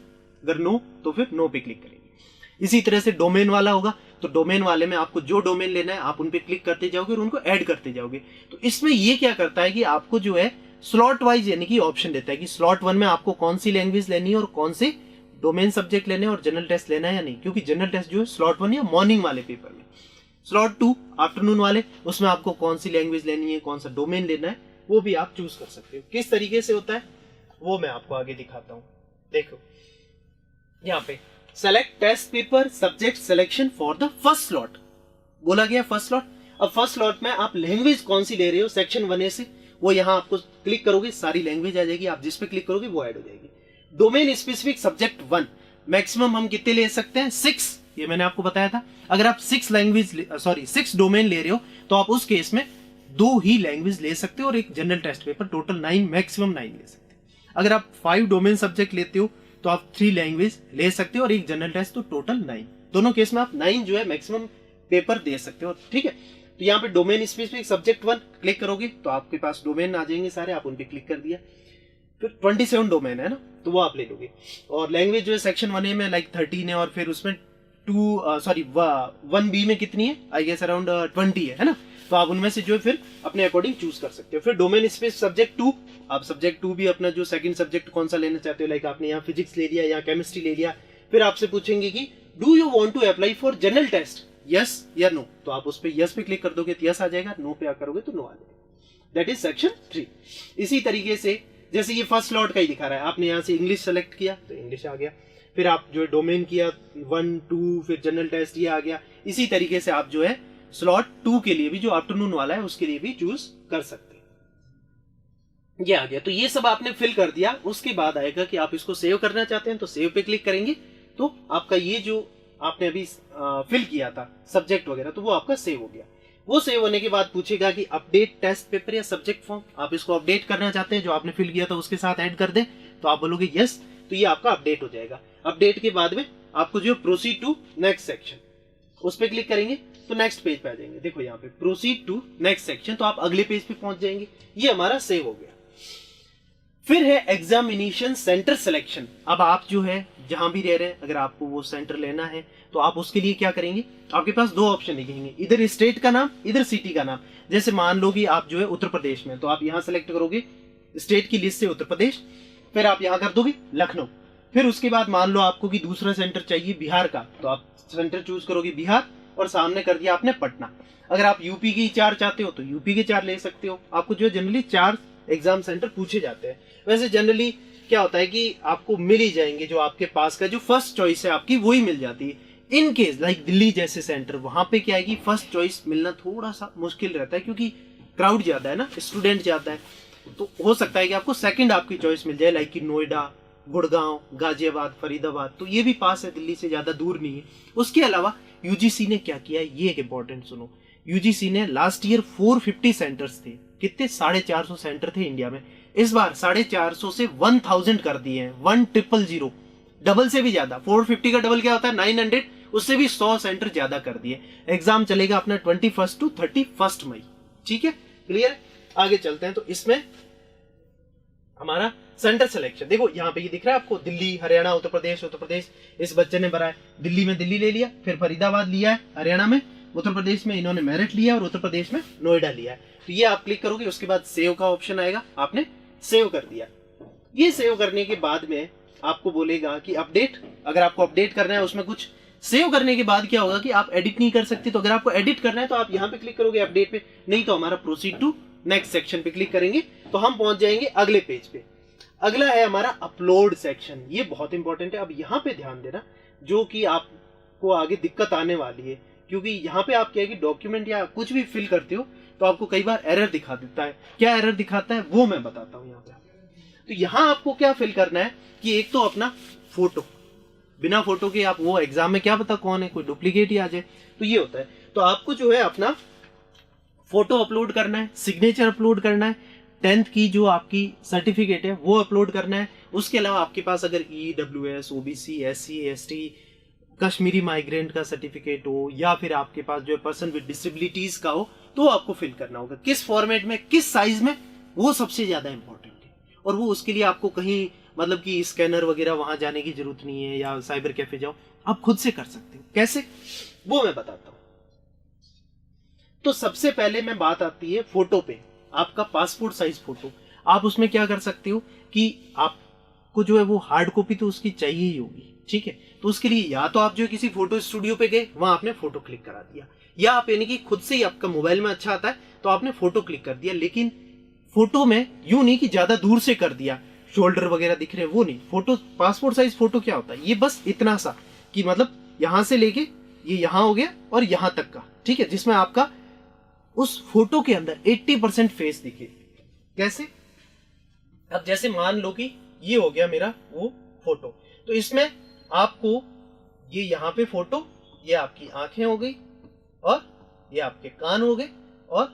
अगर नो तो फिर नो पे क्लिक करेंगे। इसी तरह से डोमेन वाला होगा, तो डोमेन वाले में आपको जो डोमेन लेना है आप उन पे क्लिक करते जाओगे और उनको ऐड करते जाओगे। तो इसमें ये क्या करता है कि आपको जो है स्लॉट वाइज यानी कि ऑप्शन देता है कि स्लॉट 1 में आपको कौन सी लैंग्वेज लेनी है और कौन से डोमेन सब्जेक्ट लेने हैं और जनरल टेस्ट लेना है या नहीं। क्योंकि जनरल टेस्ट जो है स्लॉट 1 या मॉर्निंग वाले पेपर में, स्लॉट 2 आफ्टरनून वाले, उसमें आपको कौन सी लैंग्वेज लेनी है, कौन सा डोमेन लेना है, वो भी आप चूज कर सकते हो। किस तरीके से होता है वो मैं आपको आगे दिखाता हूं। देखो यहाँ पे select test paper subject selection for the first slot बोला गया, फर्स्ट स्लॉट। अब फर्स्ट स्लॉट में आप लैंग्वेज कौन सी ले रहे हो सेक्शन 1A से, वो यहाँ आपको क्लिक करोगे सारी लैंग्वेज आ जाएगी, आप जिस पे क्लिक करोगे वो ऐड हो जाएगी। डोमेन स्पेसिफिक सब्जेक्ट 1 मैक्सिमम हम कितने ले सकते हैं, 6, ये मैंने आपको बताया था। अगर आप 6 डोमेन ले रहे हो तो आप उस केस में 2 ही लैंग्वेज ले सकते हो और एक general test paper, total 9, maximum 9 ले सकते हैं। अगर आप 5 डोमेन सब्जेक्ट लेते हो तो आप 3 लैंग्वेज ले सकते हो और एक जनरल टेस्ट, तो टोटल 9। दोनों केस में आप 9 जो है मैक्सिमम पेपर दे सकते हो। ठीक है, तो यहाँ पे डोमेन स्पेसिफिक सब्जेक्ट 1 क्लिक करोगे तो आपके पास डोमेन आ जाएंगे सारे, आप उन पे क्लिक कर दिया। फिर 27 डोमेन है ना, तो वो आप ले लोगे। और लैंग्वेज जो है सेक्शन 1A में लाइक 13 है और फिर उसमें 1B में कितनी है, आई गेस अराउंड 20 है ना। तो आप उनमें से जो है फिर अपने अकॉर्डिंग चूज कर सकते हो। फिर डोमेन स्पेस सब्जेक्ट 2, आप सब्जेक्ट 2 भी अपना जो सेकंड सब्जेक्ट कौन सा लेना चाहते हो, लाइक आपने यहाँ फिजिक्स ले लिया या केमिस्ट्री ले लिया। फिर आपसे पूछेंगे कि do you want to apply for general test, yes या नो, तो आप उस पे यस पे क्लिक कर दोगे तो यस आ जाएगा, नो पे करोगे तो नो आ जाएगा। That is section 3। इसी तरीके से जैसे ये फर्स्ट स्लॉट का ही दिखा रहा है, आपने यहाँ से इंग्लिश सेलेक्ट किया तो इंग्लिश आ गया। फिर आप जो है डोमेन किया 1, 2, फिर जनरल टेस्ट ये आ गया। इसी तरीके से आप जो है स्लॉट 2 के लिए भी, जो आफ्टरनून वाला है उसके लिए भी चूज कर सकते हैं। ये आ गया। तो ये सब आपने फिल कर दिया। उसके बाद आएगा कि आप इसको सेव करना चाहते हैं तो सेव पे क्लिक करेंगे तो आपका ये जो आपने अभी फिल किया था सब्जेक्ट वगैरह, तो वो आपका सेव हो गया। वो सेव होने के बाद पूछेगा कि अपडेट टेस्ट पेपर या सब्जेक्ट फॉर्म, आप इसको अपडेट करना चाहते हैं, जो आपने फिल किया था उसके साथ ऐड कर दे, तो आप बोलोगे यस, तो ये आपका अपडेट हो जाएगा। अपडेट के बाद में आपको जो प्रोसीड टू नेक्स्ट सेक्शन, उस पर क्लिक करेंगे तो नेक्स्ट पेज पे आ जाएंगे। देखो यहाँ पे प्रोसीड टू नेक्स्ट सेक्शन, तो आप अगले पेज पे पहुंच जाएंगे। ये हमारा सेव हो गया। फिर है एग्जामिनेशन सेंटर सिलेक्शन। अब आप जो है जहां भी रह रहे हैं, अगर आपको वो सेंटर लेना है तो आप उसके लिए क्या करेंगे, आपके पास 2 ऑप्शन दिखेंगे, इधर स्टेट का नाम, इधर सिटी का नाम। जैसे मान लो कि आप जो है उत्तर प्रदेश में, तो आप यहाँ सेलेक्ट करोगे स्टेट की लिस्ट से उत्तर प्रदेश, फिर आप यहाँ कर दोगे लखनऊ। फिर उसके बाद मान लो आपको कि दूसरा सेंटर चाहिए बिहार का, तो आप सेंटर चूज करोगे बिहार और सामने कर दिया आपने पटना। अगर आप यूपी की 4 चाहते हो तो यूपी के 4 ले सकते हो। आपको जो है जनरली 4 एग्जाम सेंटर पूछे जाते हैं। वैसे जनरली क्या होता है कि आपको मिल ही जाएंगे, जो आपके पास का जो फर्स्ट चॉइस है आपकी वही मिल जाती है। इन केस लाइक दिल्ली जैसे सेंटर, वहां पे क्या है कि फर्स्ट चॉइस मिलना थोड़ा सा मुश्किल रहता है, क्योंकि क्राउड ज्यादा है ना, स्टूडेंट ज्यादा है। तो हो सकता है कि आपको सेकंड आपकी चॉइस मिल जाए, लाइक कि नोएडा, गुड़गांव, गाजियाबाद, फरीदाबाद, तो ये भी पास है, दिल्ली से ज्यादा दूर नहीं है। उसके अलावा यूजीसी ने क्या किया, ये एक इंपॉर्टेंट सुनो। यूजीसी ने लास्ट ईयर 450 सेंटर्स थे, कितने 450 सेंटर थे इंडिया में, इस बार 450 से 1000 कर दिए हैं, 1000, डबल से भी ज्यादा। 450 का डबल क्या होता है 900, उससे भी 100 सेंटर ज्यादा कर दिए। एग्जाम चलेगा अपना 21 टू 31 मई। ठीक है, क्लियर। आगे चलते हैं। तो इसमें हमारा सेंटर सिलेक्शन देखो, यहाँ पे ये दिख रहा है आपको, दिल्ली, हरियाणा, उत्तर प्रदेश। इस बच्चे ने भरा है दिल्ली में, दिल्ली ले लिया, फिर फरीदाबाद लिया है हरियाणा में, उत्तर प्रदेश में इन्होंने मेरठ लिया और उत्तर प्रदेश में नोएडा लिया है। तो ये आप क्लिक करोगे, उसके बाद सेव का ऑप्शन आएगा, आपने सेव कर दिया। ये सेव करने के बाद में आपको बोलेगा कि अपडेट, अगर आपको अपडेट करना है उसमें कुछ। सेव करने के बाद क्या होगा कि आप एडिट नहीं कर सकते, तो अगर आपको एडिट करना है तो आप यहाँ पे क्लिक करोगे अपडेट पे, नहीं तो हमारा प्रोसीड टू नेक्स्ट सेक्शन पे क्लिक करेंगे तो हम पहुंच जाएंगे अगले पेज पे। अगला है हमारा अपलोड सेक्शन, ये बहुत इंपॉर्टेंट है। अब यहाँ पे ध्यान देना, जो कि आपको आगे दिक्कत आने वाली है, क्योंकि यहाँ पे आप क्या है कि डॉक्यूमेंट या कुछ भी फिल करते हो तो आपको कई बार एरर दिखा देता है। क्या एरर दिखाता है वो मैं बताता हूँ यहाँ पे। तो यहाँ आपको क्या फिल करना है कि एक तो अपना फोटो, बिना फोटो के आप वो एग्जाम में क्या पता कौन है, कोई डुप्लीकेट ही आ जाए, तो ये होता है। तो आपको जो है अपना फोटो अपलोड करना है, सिग्नेचर अपलोड करना है, 10th की जो आपकी सर्टिफिकेट है वो अपलोड करना है। उसके अलावा आपके पास अगर EWS, OBC, SC, ST, Kashmiri migrant का सर्टिफिकेट हो, या फिर आपके पास जो है पर्सन विद डिसेबिलिटीज का हो, तो आपको फिल करना होगा। किस फॉर्मेट में, किस साइज में, वो सबसे ज्यादा इंपॉर्टेंट है। और वो उसके लिए आपको कहीं मतलब कि स्कैनर वगैरह वहां जाने की जरूरत नहीं है, या साइबर कैफे जाओ, आप खुद से कर सकते हो। कैसे, वो मैं बताता हूं। तो सबसे पहले में बात आती है फोटो पे, आपका पासपोर्ट साइज फोटो। आप उसमें क्या कर सकते हो कि आपको जो है वो हार्ड कॉपी तो उसकी चाहिए ही होगी, ठीक है। तो उसके लिए या तो आप जो किसी फोटो स्टूडियो पे गए, वहां आपने फोटो क्लिक करा दिया, या आप यानी कि खुद से ही, आपका मोबाइल में अच्छा आता है तो आपने फोटो क्लिक कर दिया। लेकिन फोटो में यूं नहीं कि ज्यादा दूर से कर दिया, शोल्डर वगैरह दिख रहे हैं, वो नहीं। फोटो, पासपोर्ट साइज फोटो क्या होता है, ये बस इतना सा कि मतलब यहां से लेके ये यहां हो गया और यहां तक का, ठीक है, जिसमें आपका उस फोटो के अंदर 80% फेस दिखे। कैसे, अब जैसे मान लो कि ये हो गया मेरा वो फोटो, तो इसमें आपको ये यहाँ पे फोटो, ये आपकी आंखें हो गई, और ये आपके कान हो गए, और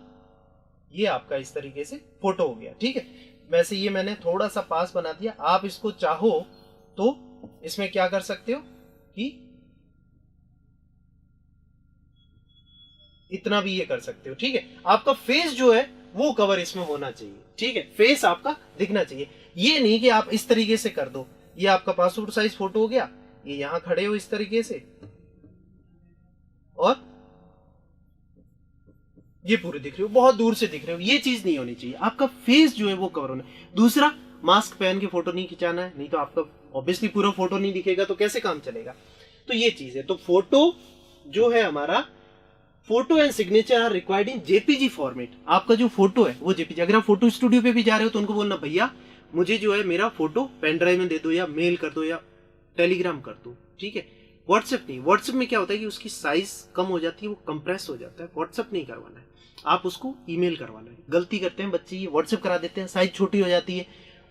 ये आपका इस तरीके से फोटो हो गया, ठीक है। वैसे ये मैंने थोड़ा सा पास बना दिया, आप इसको चाहो तो इसमें क्या कर सकते हो कि इतना भी ये कर सकते हो, ठीक है। आपका फेस जो है वो कवर इसमें होना चाहिए, ठीक है, फेस आपका दिखना चाहिए। ये नहीं कि आप इस तरीके से कर दो, ये आपका पासपोर्ट साइज फोटो हो गया, ये यहां खड़े हो इस तरीके से, और ये पूरे दिख रहे हो, बहुत दूर से दिख रहे हो, ये चीज नहीं होनी चाहिए। आपका फेस जो है वो कवर होना है। दूसरा, मास्क पहन के फोटो नहीं खिंचाना है, नहीं तो आपका ऑब्वियसली पूरा फोटो नहीं दिखेगा, तो कैसे काम चलेगा। तो ये चीज है। तो फोटो जो है हमारा, photo and signature are required in JPG format. आपका जो फोटो है वो जेपीजी। अगर आप फोटो स्टूडियो पे भी जा रहे हो तो उनको बोलना, भैया मुझे जो है मेरा फोटो पेन ड्राइव में दे दो, या मेल कर दो, या टेलीग्राम कर दो, ठीक है। व्हाट्सएप नहीं। व्हाट्सएप में क्या होता है कि उसकी साइज कम हो जाती है, वो कंप्रेस हो जाता है। व्हाट्सएप नहीं करवाना है, आप उसको ईमेल करवाना है। गलती करते हैं बच्चे, ये व्हाट्सएप करा देते हैं, साइज छोटी हो जाती है,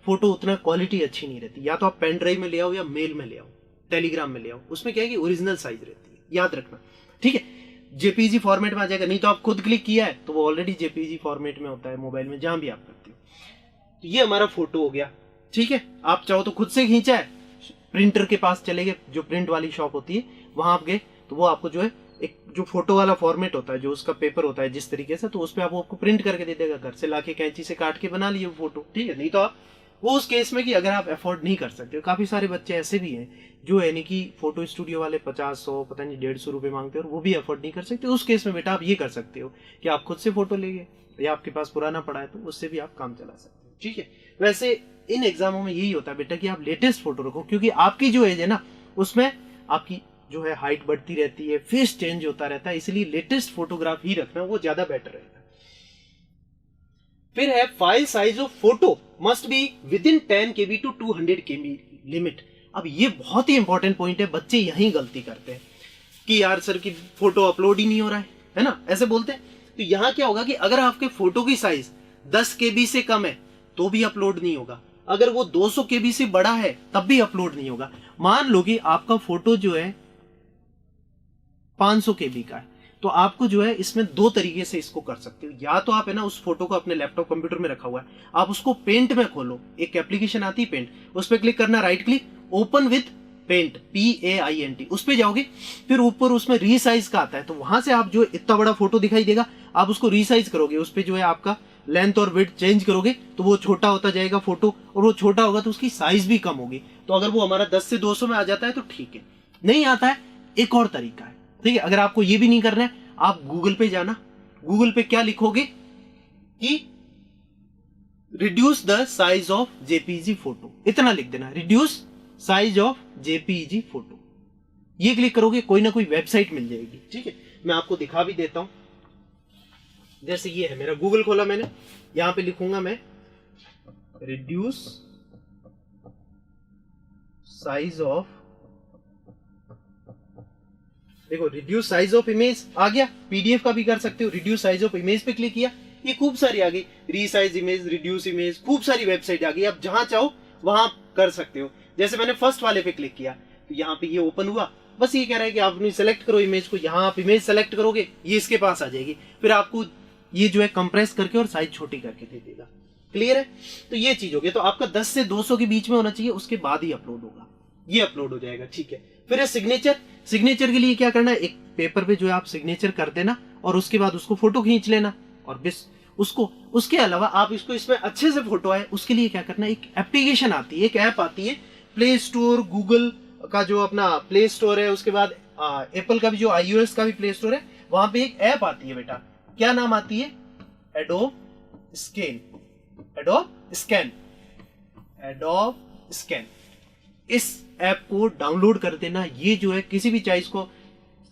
फोटो उतना क्वालिटी अच्छी नहीं रहती। या तो आप पेन ड्राइव में ले आओ, या मेल में ले आओ, टेलीग्राम में ले आओ, उसमें क्या है कि ओरिजिनल साइज रहती है, याद रखना, ठीक है। जेपीजी फॉर्मेट में आ जाएगा, नहीं तो आप खुद क्लिक किया है तो वो ऑलरेडी जेपीजी फॉर्मेट में होता है, मोबाइल में जहां भी आप करते हो। तो ये हमारा फोटो हो गया, ठीक है। आप चाहो तो खुद से खींचा है, प्रिंटर के पास चले गए, जो प्रिंट वाली शॉप होती है वहां आप गए, तो वो आपको जो है एक जो फोटो वाला फॉर्मेट होता है, जो उसका पेपर होता है जिस तरीके से, तो उस पर आपको प्रिंट करके दे देगा, घर से लाके कैंची से काट के बना लिए वो फोटो, ठीक है। नहीं तो आप वो उस केस में कि अगर आप अफोर्ड नहीं कर सकते हो, काफी सारे बच्चे ऐसे भी हैं जो यानी कि फोटो स्टूडियो वाले 50-100 पता नहीं 150 रुपए मांगते हैं, और वो भी अफोर्ड नहीं कर सकते। उस केस में बेटा आप ये कर सकते हो कि आप खुद से फोटो ले गए, या आपके पास पुराना पड़ा है तो उससे भी आप काम चला सकते हो, ठीक है। वैसे इन एग्जामों में यही होता है बेटा कि आप लेटेस्ट फोटो रखो, क्योंकि आपकी जो एज है ना उसमें आपकी जो है हाइट बढ़ती रहती है, फेस चेंज होता रहता है, इसलिए लेटेस्ट फोटोग्राफ ही रखना वो ज्यादा बेटर रहेगा। फिर है file size of photo must be within 10 KB to 200 KB limit. अब ये बहुत ही इंपॉर्टेंट पॉइंट है, बच्चे यही गलती करते हैं कि यार सर की फोटो अपलोड ही नहीं हो रहा है ना, ऐसे बोलते हैं। तो यहाँ क्या होगा कि अगर आपके फोटो की साइज 10 KB से कम है तो भी अपलोड नहीं होगा, अगर वो 200 KB से बड़ा है तब भी अपलोड नहीं होगा। मान लो कि आपका फोटो जो है 500 KB का है, तो आपको जो है इसमें दो तरीके से इसको कर सकते हो। या तो आप है ना उस फोटो को अपने लैपटॉप कंप्यूटर में रखा हुआ है, आप उसको पेंट में खोलो, एक एप्लीकेशन आती है पेंट, उस पर क्लिक करना, right click, open with paint PAINT, उस पे जाओगे, फिर ऊपर उसमें रीसाइज का आता है, तो वहां से आप जो इतना बड़ा फोटो दिखाई देगा, आप उसको रीसाइज करोगे, उस पे जो है आपका लेंथ और विड्थ चेंज करोगे तो वो छोटा होता जाएगा फोटो, और वो छोटा होगा तो उसकी साइज भी कम होगी। तो अगर वो हमारा 10 से 200 में आ जाता है तो ठीक है, नहीं आता है एक और तरीका है, ठीक है। अगर आपको ये भी नहीं करना है, आप गूगल पे जाना, गूगल पे क्या लिखोगे कि reduce the size of JPEG photo, इतना लिख देना, reduce size of JPEG photo, ये क्लिक करोगे, कोई ना कोई वेबसाइट मिल जाएगी, ठीक है। मैं आपको दिखा भी देता हूं, जैसे ये है, मेरा गूगल खोला मैंने, यहां पे लिखूंगा मैं रिड्यूस साइज ऑफ, देखो रिड्यूस साइज ऑफ इमेज आ गया, PDF का भी कर सकते हो, रिड्यूस साइज ऑफ इमेज पे क्लिक किया, ये खूब सारी आ गई, रीसाइज इमेज, रिड्यूस इमेज, खूब सारी वेबसाइट आ गई, आप जहां चाहो वहां कर सकते हो। जैसे मैंने फर्स्ट वाले पे क्लिक किया तो यहाँ पे ये ओपन हुआ, बस ये कह रहा है कि आप अपनी सेलेक्ट करो इमेज को, यहाँ आप इमेज सेलेक्ट करोगे, ये इसके पास आ जाएगी, फिर आपको ये जो है कंप्रेस करके और साइज छोटी करके दे देगा। क्लियर है? तो ये चीज हो गई, तो आपका 10 से 200 के बीच में होना चाहिए, उसके बाद ही अपलोड होगा, ये अपलोड हो जाएगा, ठीक है। फिर है सिग्नेचर, सिग्नेचर के लिए क्या करना है, एक पेपर पे जो है आप सिग्नेचर कर देना, और उसके बाद उसको फोटो खींच लेना, और बस उसको, उसके अलावा आप इसको, इसमें अच्छे से फोटो आए उसके लिए क्या करना है, एक एप्लीकेशन आती है, एक ऐप आती है, प्ले स्टोर, गूगल का जो अपना प्ले स्टोर है, उसके बाद एप्पल का भी जो iOS का भी प्ले स्टोर है, वहां पे एक ऐप आती है बेटा, क्या नाम आती है, adobe scan, adobe scan, adobe scan. इस ऐप को डाउनलोड कर देना, ये जो है किसी भी चीज को,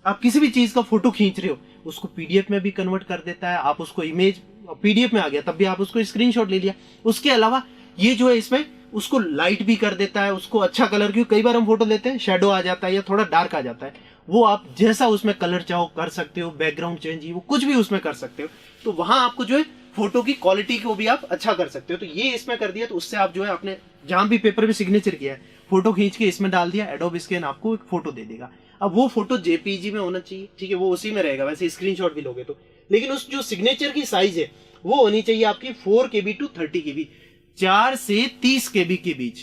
आप किसी भी चीज का फोटो खींच रहे हो उसको PDF में भी कन्वर्ट कर देता है, आप उसको इमेज PDF में आ गया तब भी आप उसको स्क्रीनशॉट ले लिया, उसके अलावा ये जो है इसमें उसको लाइट भी कर देता है, उसको अच्छा कलर, क्योंकि कई बार हम फोटो लेते हैं शेडो आ जाता है या थोड़ा डार्क आ जाता है, वो आप जैसा उसमें कलर चाहो कर सकते हो, बैकग्राउंड चेंज वो कुछ भी उसमें कर सकते हो, तो वहां आपको जो है फोटो की क्वालिटी को भी आप अच्छा कर सकते हो। तो ये इसमें कर दिया, तो उससे आप जो है आपने जहां भी पेपर पे सिग्नेचर किया है, फोटो खींच के इसमें डाल दिया, एडोब स्कैन आपको एक फोटो दे देगा। अब वो फोटो JPEG में होना चाहिए, ठीक है, वो उसी में रहेगा, वैसे स्क्रीनशॉट भी लोगे तो, लेकिन उस जो सिग्नेचर की साइज है वो होनी चाहिए आपकी 4 KB to 30 KB, 4 से 30 KB के बीच।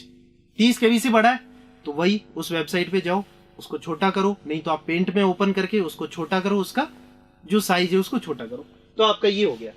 30 KB से बड़ा है तो वही उस वेबसाइट पे जाओ, उसको छोटा करो, नहीं तो आप पेंट में ओपन करके उसको छोटा करो, उसका जो साइज है उसको छोटा करो, तो आपका ये हो गया।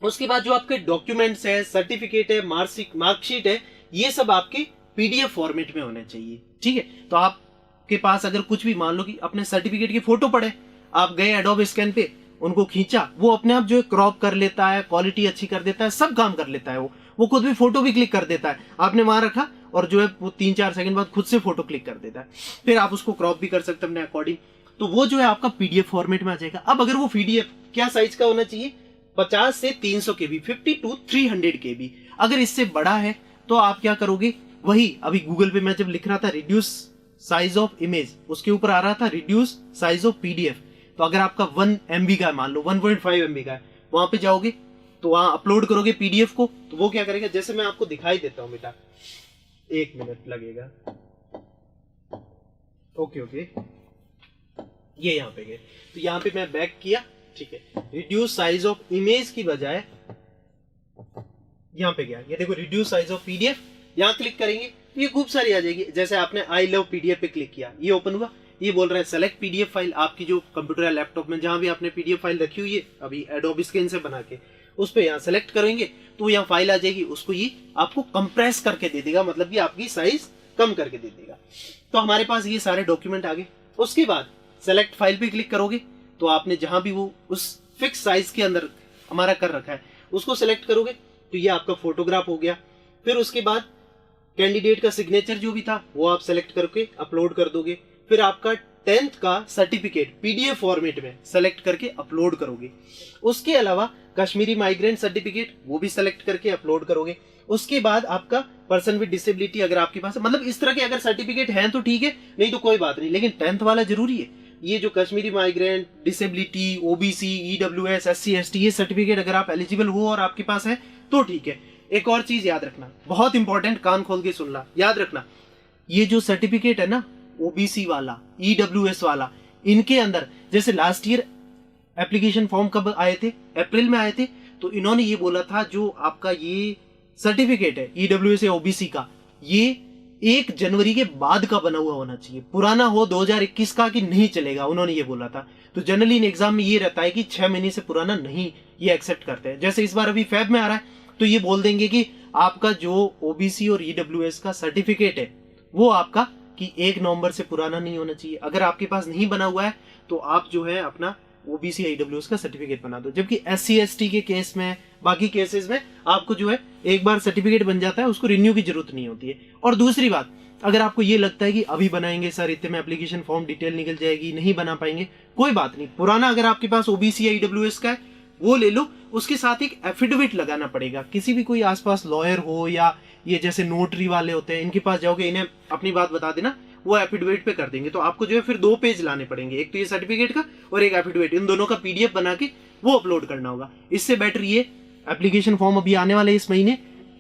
उसके बाद जो आपके डॉक्यूमेंट्स है, सर्टिफिकेट है, मार्कशीट है, ये सब आपके PDF फॉर्मेट में होने चाहिए, ठीक है। तो आपके पास अगर कुछ भी, मान लो कि अपने सर्टिफिकेट की फोटो पड़े, आप गए एडोब स्कैन पे, उनको खींचा, वो अपने आप जो है क्रॉप कर लेता है, क्वालिटी अच्छी कर देता है, सब काम कर लेता है, वो खुद भी फोटो भी क्लिक कर देता है, आपने वहां रखा और जो है वो 3-4 सेकंड बाद खुद से फोटो क्लिक कर देता है, फिर आप उसको क्रॉप भी कर सकते हैं अपने अकॉर्डिंग, तो वो जो है आपका PDF फॉर्मेट में आ जाएगा। अब अगर वो PDF क्या साइज का होना चाहिए, 50 से 300 KB, 50 to 300 KB, अगर इससे बड़ा है तो आप क्या करोगे, वही अभी गूगल पे मैं जब लिख रहा था रिड्यूस साइज ऑफ इमेज, उसके ऊपर आ रहा था रिड्यूस साइज ऑफ PDF, तो अगर आपका 1 MB का है, मान लो 1.5 MB का है, वहां पे जाओगे तो वहां अपलोड करोगे PDF को, तो वो क्या करेगा, जैसे मैं आपको दिखाई देता हूं बेटा, 1 मिनट लगेगा, ओके, ये यहाँ पे गए, तो यहाँ पे मैं बैक किया, ठीक है, रिड्यूस साइज ऑफ इमेज की बजाय यहाँ पे गया, ये देखो रिड्यूस साइज ऑफ PDF, यहाँ क्लिक करेंगे तो ये खूब सारी आ जाएगी। जैसे आपने आई लव PDF पे क्लिक किया, ये ओपन हुआ, ये बोल रहा है सेलेक्ट PDF फाइल, आपकी जो कंप्यूटर या लैपटॉप में जहां भी आपने PDF फाइल रखी हुई है अभी एडोब स्कैन से बना के, उस पे यहाँ सेलेक्ट करेंगे तो यहाँ फाइल आ जाएगी, उसको ये आपको कंप्रेस करके दे देगा, मतलब कि आपकी साइज कम करके दे देगा। तो हमारे पास ये सारे डॉक्यूमेंट आ गए। उसके बाद सेलेक्ट फाइल पे क्लिक करोगे तो आपने जहां भी वो उस फिक्स साइज के अंदर हमारा कर रखा है उसको सेलेक्ट करोगे तो ये आपका फोटोग्राफ हो गया। फिर उसके बाद कैंडिडेट का सिग्नेचर जो भी था वो आप सेलेक्ट करके अपलोड कर दोगे। फिर आपका 10th का सर्टिफिकेट PDF फॉर्मेट में सेलेक्ट करके अपलोड करोगे। उसके अलावा कश्मीरी माइग्रेंट सर्टिफिकेट वो भी सेलेक्ट करके अपलोड करोगे। उसके बाद आपका पर्सन विद डिसेबिलिटी अगर आपके पास है, मतलब इस तरह के अगर सर्टिफिकेट हैं तो ठीक है, नहीं तो कोई बात नहीं, लेकिन 10th वाला जरूरी है। ये जो Kashmiri migrant, disability, OBC, EWS, SC ST ये सर्टिफिकेट अगर आप एलिजिबल हो और आपके पास है तो ठीक है। एक और चीज याद रखना, बहुत इंपॉर्टेंट, कान खोल के सुनना, याद रखना, ये जो सर्टिफिकेट है ना OBC वाला, EWS वाला, इनके अंदर जैसे लास्ट ईयर एप्लीकेशन फॉर्म कब आए थे, अप्रैल में आए थे, तो इन्होंने ये बोला था जो आपका ये सर्टिफिकेट है EWS या OBC का, ये 1 जनवरी के बाद का बना हुआ होना चाहिए, पुराना हो 2021 का कि नहीं चलेगा, उन्होंने ये बोला था। तो जनरली इन एग्जाम में ये रहता है कि 6 महीने से पुराना नहीं ये एक्सेप्ट करते हैं। जैसे इस बार अभी फेब में आ रहा है तो ये बोल देंगे कि आपका जो ओबीसी और ईडब्ल्यूएस का सर्टिफिकेट है वो आपका कि 1 नवंबर से पुराना नहीं होना चाहिए। अगर आपके पास नहीं बना हुआ है तो आप जो है अपना ओबीसी ईडब्ल्यूएस का सर्टिफिकेट बना दो। जबकि एससी एसटी के केस में, बाकी केसेस में आपको जो है एक बार सर्टिफिकेट बन जाता है, उसको रिन्यू की जरूरत नहीं होती है। और दूसरी बात, अगर आपको ये लगता है कि अभी बनाएंगे सर, इतने में एप्लीकेशन फॉर्म डिटेल निकल जाएगी, नहीं बना पाएंगे, कोई बात नहीं। पुराना अगर आपके पास ओबीसी या ईडब्ल्यूएस का है वो ले लो, उसके साथ एक एफिडेविट लगाना पड़ेगा। किसी भी कोई आसपास लॉयर हो या ये जैसे नोटरी वाले होते हैं, इनके पास जाओगे, इन्हें अपनी बात बता देना, वो एफिडेविट पे कर देंगे। तो आपको जो है फिर 2 पेज लाने पड़ेंगे, एक तो ये सर्टिफिकेट का और एक एफिडेविट, इन दोनों का पीडीएफ बना के वो अपलोड करना होगा। इससे बेटर ये एप्लीकेशन फॉर्म अभी आने वाले इस महीने,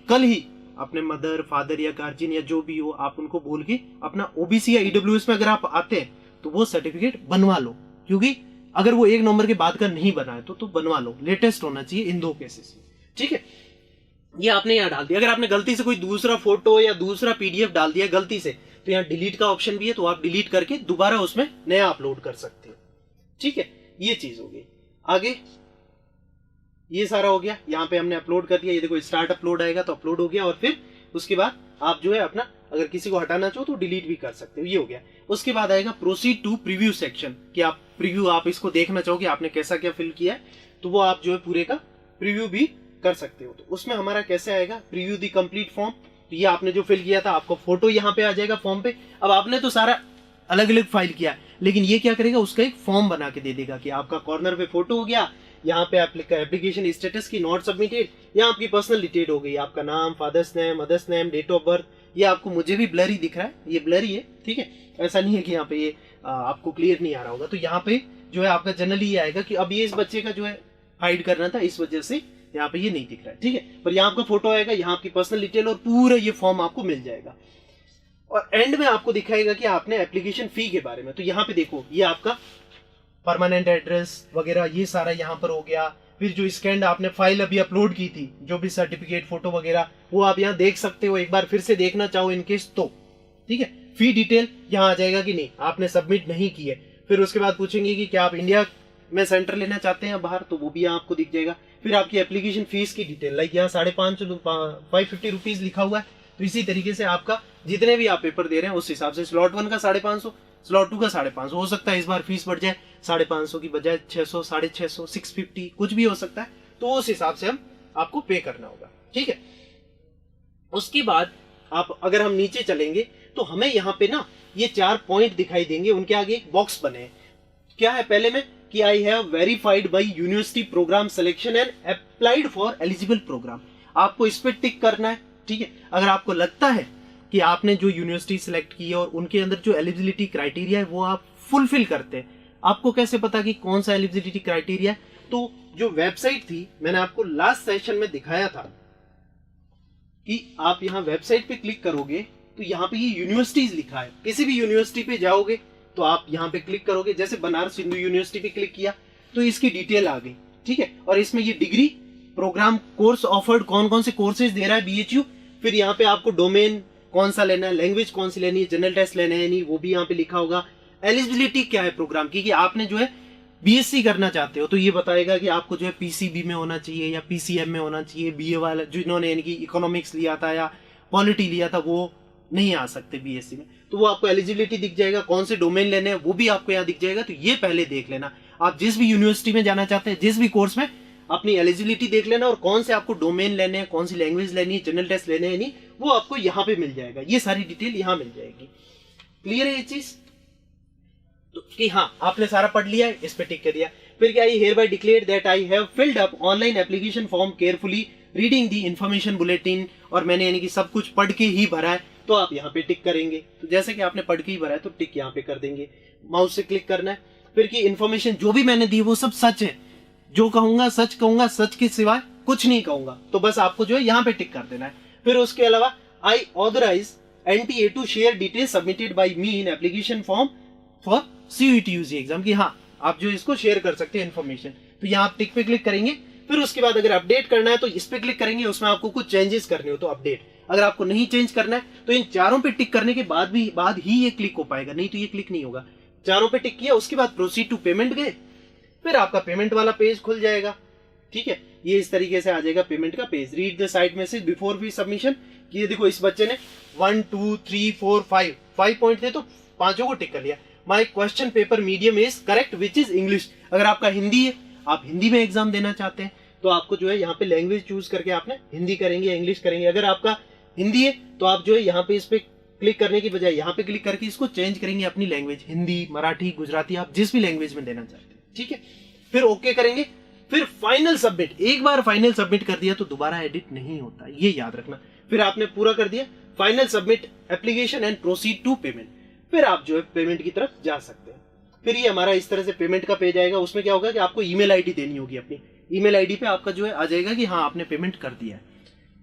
कल ही अपने मदर फादर या गार्जियन या जो भी हो, आप उनको बोल के अपना ओबीसी या ईडब्ल्यूएस में अगर आप आते हैं तो वो सर्टिफिकेट बनवा लो। क्योंकि अगर वो 1 नवंबर के बाद का नहीं बना है तो बनवा लो, लेटेस्ट होना चाहिए इन 2 केसेस में, ठीक है। ये आपने यहाँ डाल दिया। अगर आपने गलती से कोई दूसरा फोटो या दूसरा पीडीएफ डाल दिया गलती से, तो यहाँ डिलीट का ऑप्शन भी है, तो आप डिलीट करके दोबारा उसमें नया अपलोड कर सकते हो, ठीक है। ये चीज हो गई। आगे ये सारा हो गया, यहाँ पे हमने अपलोड कर दिया। ये देखो स्टार्ट अपलोड आएगा तो अपलोड हो गया। और फिर उसके बाद आप जो है अपना अगर किसी को हटाना चाहो तो डिलीट भी कर सकते हो, ये हो गया। उसके बाद आएगा प्रोसीड टू प्रीव्यू सेक्शन, कि आप प्रीव्यू, आप इसको देखना चाहो कि आपने कैसा क्या फिल किया है, तो वो आप जो है पूरे का प्रीव्यू भी कर सकते हो। तो उसमें हमारा कैसे आएगा, प्रीव्यू दी कंप्लीट फॉर्म। तो ये आपने जो फिल किया था, आपको फोटो यहाँ पे आ जाएगा फॉर्म पे। अब आपने तो सारा अलग अलग फाइल किया, लेकिन ये क्या करेगा, उसका एक फॉर्म बना के दे देगा कि आपका कॉर्नर पे फोटो हो गया, यहाँ पे एप्लीकेशन स्टेटस की नॉट सबमिटेड, यहाँ आपकी पर्सनल डिटेल हो गई, आपका नाम, father's name, mother's name, date of birth. ये आपको, मुझे भी ब्लरी दिख रहा है, ये ब्लरी है, ठीक है। ऐसा नहीं है कि यहाँ पे ये आपको क्लियर नहीं आ रहा होगा। तो यहाँ पे जो है आपका जनरली ये आएगा कि अब ये इस बच्चे का जो है हाइड करना था, इस वजह से यहाँ पे ये नहीं दिख रहा है, ठीक है। पर यहाँ आपका फोटो आएगा, यहाँ आपकी पर्सनल डिटेल और पूरा ये फॉर्म आपको मिल जाएगा। और एंड में आपको दिखाएगा कि आपने एप्लीकेशन फी के बारे में। तो यहाँ पे देखो, ये आपका परमानेंट एड्रेस वगैरह ये सारा यहाँ पर हो गया। फिर जो स्कैन आपने फाइल अभी अपलोड की थी, जो भी सर्टिफिकेट फोटो वगैरह, वो आप यहाँ देख सकते हो, एक बार फिर से देखना चाहो इनकेस तो, ठीक है। फी डिटेल यहाँ आ जाएगा कि नहीं, आपने सबमिट नहीं की है। फिर उसके बाद पूछेंगे कि क्या आप इंडिया में सेंटर लेना चाहते हैं बाहर, तो वो भी यहाँ आपको दिख जाएगा। फिर आपकी एप्लीकेशन फीस की डिटेल, लाइक यहाँ 550 रुपीज लिखा हुआ है। तो इसी तरीके से आपका जितने भी आप पेपर दे रहे हैं उस हिसाब से, स्लॉट 1 का 550, स्लॉट 2 का 550, हो सकता है इस बार फीस बढ़ जाए, 550 की बजाय 600, 650, 650 कुछ भी हो सकता है। तो उस हिसाब से हम आपको पे करना होगा, ठीक है। उसके बाद आप अगर हम नीचे चलेंगे तो हमें यहाँ पे ना ये 4 पॉइंट दिखाई देंगे, उनके आगे एक बॉक्स बने हैं। क्या है पहले में कि I have verified by university program selection and applied for eligible program. आपको इस पे टिक करना है, ठीक है। अगर आपको लगता है कि आपने जो यूनिवर्सिटी सिलेक्ट की है और उनके अंदर जो एलिजिबिलिटी क्राइटेरिया है वो आप फुलफिल करते हैं, आपको कैसे पता कि कौन सा एलिजिबिलिटी क्राइटेरिया है। तो जो वेबसाइट थी, मैंने आपको लास्ट सेशन में दिखाया था कि आप यहाँ वेबसाइट पे क्लिक करोगे तो यहाँ पे ये यूनिवर्सिटीज लिखा है। किसी भी यूनिवर्सिटी पे जाओगे तो आप यहाँ पे क्लिक करोगे, जैसे बनारस हिंदू यूनिवर्सिटी पे क्लिक किया तो इसकी डिटेल आ गई, ठीक है। और इसमें ये डिग्री, प्रोग्राम, कोर्स ऑफर्ड, कौन कौन से कोर्सेज दे रहा है बीएचयू। फिर यहाँ पे आपको डोमेन कौन सा लेना है, लैंग्वेज कौन सी लेनी है, जनरल टेस्ट लेना है नहीं, वो भी यहाँ पे लिखा होगा। एलिजिबिलिटी क्या है प्रोग्राम की, कि आपने जो है बीएससी करना चाहते हो तो ये बताएगा कि आपको जो है पीसीबी में होना चाहिए या पीसीएम में होना चाहिए। बीए वाला जिन्होंने यानी कि इकोनॉमिक्स लिया था या पॉलिटी लिया था वो नहीं आ सकते बीएससी में, तो वो आपको एलिजिबिलिटी दिख जाएगा। कौन से डोमेन लेने हैं वो भी आपको यहाँ दिख जाएगा। तो ये पहले देख लेना, आप जिस भी यूनिवर्सिटी में जाना चाहते हैं, जिस भी कोर्स में, अपनी एलिजिबिलिटी देख लेना और कौन से आपको डोमेन लेने हैं, कौन सी लैंग्वेज लेनी है, जनरल टेस्ट लेने हैं नहीं, वो आपको यहाँ पे मिल जाएगा। ये सारी डिटेल यहाँ मिल जाएगी। क्लियर है ये चीज? तो कि हाँ आपने सारा पढ़ लिया है, इस पे टिक कर दिया। फिर क्या, I hereby declare that I have filled up online application form carefully reading the information bulletin, और मैंने यानी कि सब कुछ पढ़ के ही भरा है, तो आप यहाँ पे टिक करेंगे। तो जैसे कि आपने पढ़ के ही भरा है तो टिक यहाँ पे कर देंगे, माउस से क्लिक करना है। फिर की इन्फॉर्मेशन जो भी मैंने दी वो सब सच है, जो कहूंगा सच के सिवाय कुछ नहीं कहूंगा, तो बस आपको जो है यहाँ पे टिक कर देना है। फिर उसके अलावा I authorise NTA to share detail submitted by me in application form for CUET UG exam, की हाँ आप जो इसको शेयर कर सकते हैं इन्फॉर्मेशन। तो यहाँ आप टिक पे क्लिक करेंगे। फिर उसके बाद अगर अपडेट करना है तो इस पे क्लिक करेंगे, उसमें आपको कुछ चेंजेस करने हो तो अपडेट, अगर आपको नहीं चेंज करना है तो इन चारों पे टिक करने के बाद ही ये क्लिक हो पाएगा, नहीं तो ये क्लिक नहीं होगा। चारों पे टिक किया, उसके बाद प्रोसीड टू पेमेंट गए, फिर आपका पेमेंट वाला पेज खुल जाएगा। ठीक है, ये इस तरीके से आ जाएगा पेमेंट का page. Read the site message before fee submission. ये देखो इस बच्चे ने 1 2 3 4 5 पॉइंट थे तो पांचों को टिक कर लिया। My question paper medium is correct which is English. अगर आपका हिंदी है, आप हिंदी में एग्जाम देना चाहते हैं तो आपको जो है यहाँ पे लैंग्वेज चूज करके आपने हिंदी करेंगे या इंग्लिश करेंगे। अगर आपका हिंदी है तो आप जो है यहाँ पे इस पे क्लिक करने की बजाय यहाँ पे क्लिक करके इसको चेंज करेंगे अपनी लैंग्वेज, हिंदी, मराठी, गुजराती, आप जिस भी लैंग्वेज में देना चाहते हैं। ठीक है, फिर ओके करेंगे, फिर फाइनल सबमिट। एक बार फाइनल सबमिट कर दिया तो दोबारा एडिट नहीं होता, ये याद रखना। फिर आपने पूरा कर दिया, final submit application and proceed to payment, फिर आप जो है पेमेंट की तरफ जा सकते हैं। फिर ये हमारा इस तरह से पेमेंट का पेज आएगा। उसमें क्या होगा कि आपको ईमेल आईडी देनी होगी, अपनी ईमेल आईडी पे आपका जो है आ जाएगा कि हाँ आपने पेमेंट कर दिया है।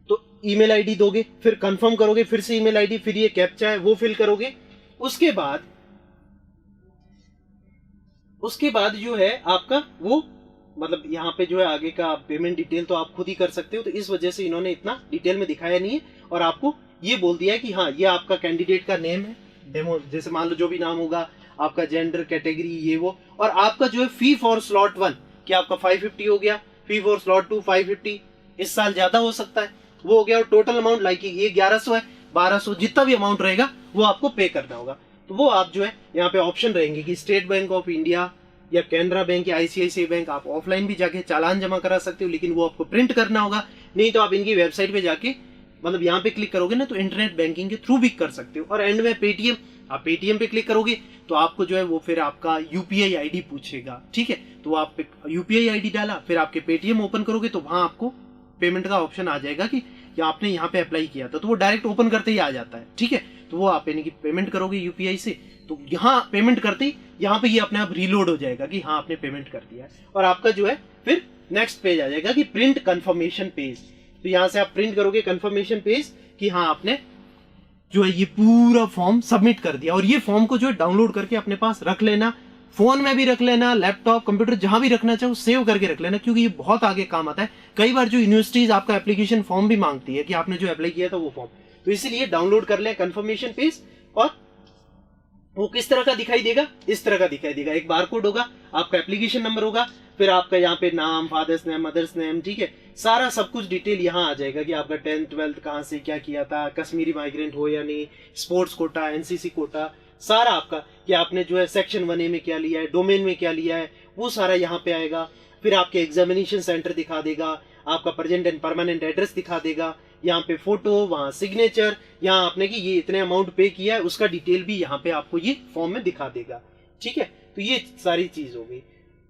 तो ईमेल आईडी दोगे, फिर कंफर्म करोगे, फिर से ईमेल आईडी, फिर ये कैप्चा है वो फिल करोगे। उसके बाद जो है आपका वो मतलब यहाँ पे जो है आगे का पेमेंट डिटेल तो आप खुद ही कर सकते हो। तो इस वजह से इन्होंने इतना डिटेल में दिखाया नहीं है और आपको ये बोल दिया है कि हाँ ये आपका कैंडिडेट का नेम है, डेमो जैसे मान लो जो भी नाम होगा, आपका जेंडर, कैटेगरी, ये वो, और आपका जो है फी फॉर स्लॉट 1 कि आपका 550 हो गया, फी फॉर स्लॉट 2 550, इस साल ज्यादा हो सकता है, वो हो गया। और टोटल अमाउंट लाइक ये 1100 है, 1200 जितना भी अमाउंट रहेगा वो आपको पे करना होगा। तो वो आप जो है यहाँ पे ऑप्शन रहेंगे कि स्टेट बैंक ऑफ इंडिया या कैनरा बैंक या आईसीआईसीआई बैंक, आप ऑफलाइन भी जाके चालान जमा करा सकते हो, लेकिन वो आपको प्रिंट करना होगा। नहीं तो आप इनकी वेबसाइट पे जाके मतलब यहाँ पे क्लिक करोगे ना तो इंटरनेट बैंकिंग के थ्रू भी कर सकते हो। और एंड में पेटीएम, आप पेटीएम पे क्लिक करोगे तो आपको जो है वो फिर आपका यूपीआई आईडी पूछेगा। ठीक है, तो आप यूपीआई आईडी डाला, फिर आपके पेटीएम ओपन करोगे तो वहां आपको पेमेंट का ऑप्शन आ जाएगा कि आपने यहाँ पे अप्लाई किया था, तो वो डायरेक्ट ओपन करते ही आ जाता है। ठीक है, तो वो आप यानी कि पेमेंट करोगे यूपीआई से, तो यहाँ पेमेंट करते ही यहाँ पे ये अपने आप रीलोड हो जाएगा कि हाँ आपने पेमेंट कर दिया है। और आपका जो है फिर नेक्स्ट पेज आ जाएगा कि प्रिंट कंफर्मेशन पेज। तो यहाँ से आप प्रिंट करोगे कंफर्मेशन पेज कि हाँ आपने जो है ये पूरा फॉर्म सबमिट कर दिया। और ये फॉर्म को जो है डाउनलोड करके अपने पास रख लेना, फोन में भी रख लेना, लैपटॉप, कंप्यूटर, जहां भी रखना चाहो सेव करके रख लेना, क्योंकि ये बहुत आगे काम आता है। कई बार जो यूनिवर्सिटीज आपका एप्लीकेशन फॉर्म भी मांगती है कि आपने जो अप्लाई किया था वो फॉर्म, तो इसीलिए डाउनलोड कर ले कंफर्मेशन पेज। और वो किस तरह का दिखाई देगा, इस तरह का दिखाई देगा। एक बारकोड होगा, आपका एप्लीकेशन नंबर होगा, फिर आपका यहाँ पे नाम, फादर्स नेम, मदर्स नेम, ठीक है, सारा सब कुछ डिटेल यहाँ आ जाएगा कि आपका 10th 12th कहाँ से क्या किया था, कश्मीरी माइग्रेंट हो या नहीं, स्पोर्ट्स कोटा, एनसीसी कोटा, सारा आपका कि आपने जो है सेक्शन 1A में क्या लिया है, डोमेन में क्या लिया है, वो सारा यहाँ पे आएगा। फिर आपके एग्जामिनेशन सेंटर दिखा देगा, आपका प्रेजेंट एंड परमानेंट एड्रेस दिखा देगा, यहाँ पे फोटो, वहाँ सिग्नेचर, यहाँ आपने कि ये इतने अमाउंट पे किया है उसका डिटेल भी यहाँ पे आपको ये फॉर्म में दिखा देगा। ठीक है, तो ये सारी चीज हो गई।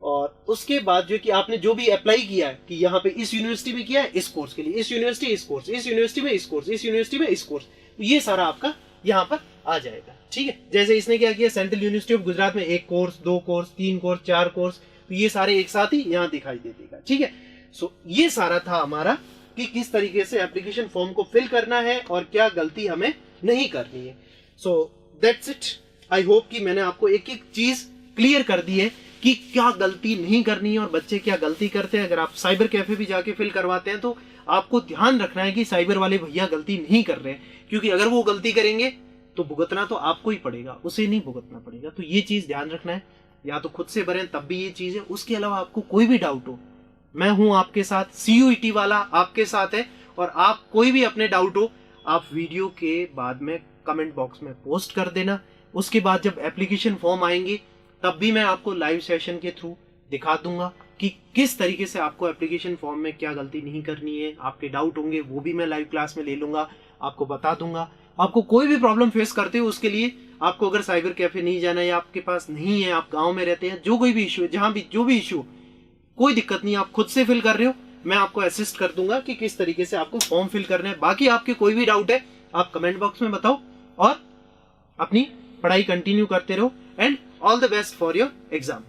और उसके बाद जो कि आपने जो भी अप्लाई किया है कि यहाँ पे इस यूनिवर्सिटी में किया है इस कोर्स के लिए, इस यूनिवर्सिटी इस कोर्स, इस यूनिवर्सिटी में इस कोर्स, इस यूनिवर्सिटी में इस कोर्स, तो ये सारा आपका यहाँ पर आ जाएगा। ठीक है, जैसे इसने क्या किया, सेंट्रल यूनिवर्सिटी ऑफ गुजरात में 1 कोर्स, 2 कोर्स, 3 कोर्स, 4 कोर्स, तो ये सारे एक साथ ही यहाँ दिखाई दे देगा। ठीक है, सो ये सारा था हमारा कि किस तरीके से एप्लीकेशन फॉर्म को फिल करना है और क्या गलती हमें नहीं करनी है। So that's it. I hope कि मैंने आपको एक एक चीज क्लियर कर दी है कि क्या गलती नहीं करनी है और बच्चे क्या गलती करते हैं। अगर आप साइबर कैफे भी जाके फिल करवाते हैं तो आपको ध्यान रखना है कि साइबर वाले भैया गलती नहीं कर रहे हैं, क्योंकि अगर वो गलती करेंगे तो भुगतना तो आपको ही पड़ेगा, उसे नहीं भुगतना पड़ेगा। तो ये चीज ध्यान रखना है, या तो खुद से भरें तब भी ये चीज है। उसके अलावा आपको कोई भी डाउट हो, मैं हूं आपके साथ, CUET वाला आपके साथ है। और आप कोई भी अपने डाउट हो आप वीडियो के बाद में कमेंट बॉक्स में पोस्ट कर देना। उसके बाद जब एप्लीकेशन फॉर्म आएंगे तब भी मैं आपको लाइव सेशन के थ्रू दिखा दूंगा कि किस तरीके से आपको एप्लीकेशन फॉर्म में क्या गलती नहीं करनी है। आपके डाउट होंगे वो भी मैं लाइव क्लास में ले लूंगा, आपको बता दूंगा। आपको कोई भी प्रॉब्लम फेस करते हो उसके लिए आपको अगर साइबर कैफे नहीं जाना है या आपके पास नहीं है, आप गाँव में रहते हैं, जो कोई भी इशू है, जहां भी जो भी इशू, कोई दिक्कत नहीं, आप खुद से फिल कर रहे हो, मैं आपको असिस्ट कर दूंगा कि किस तरीके से आपको फॉर्म फिल करना है। बाकी आपके कोई भी डाउट है आप कमेंट बॉक्स में बताओ और अपनी पढ़ाई कंटिन्यू करते रहो। And all the best for your exam.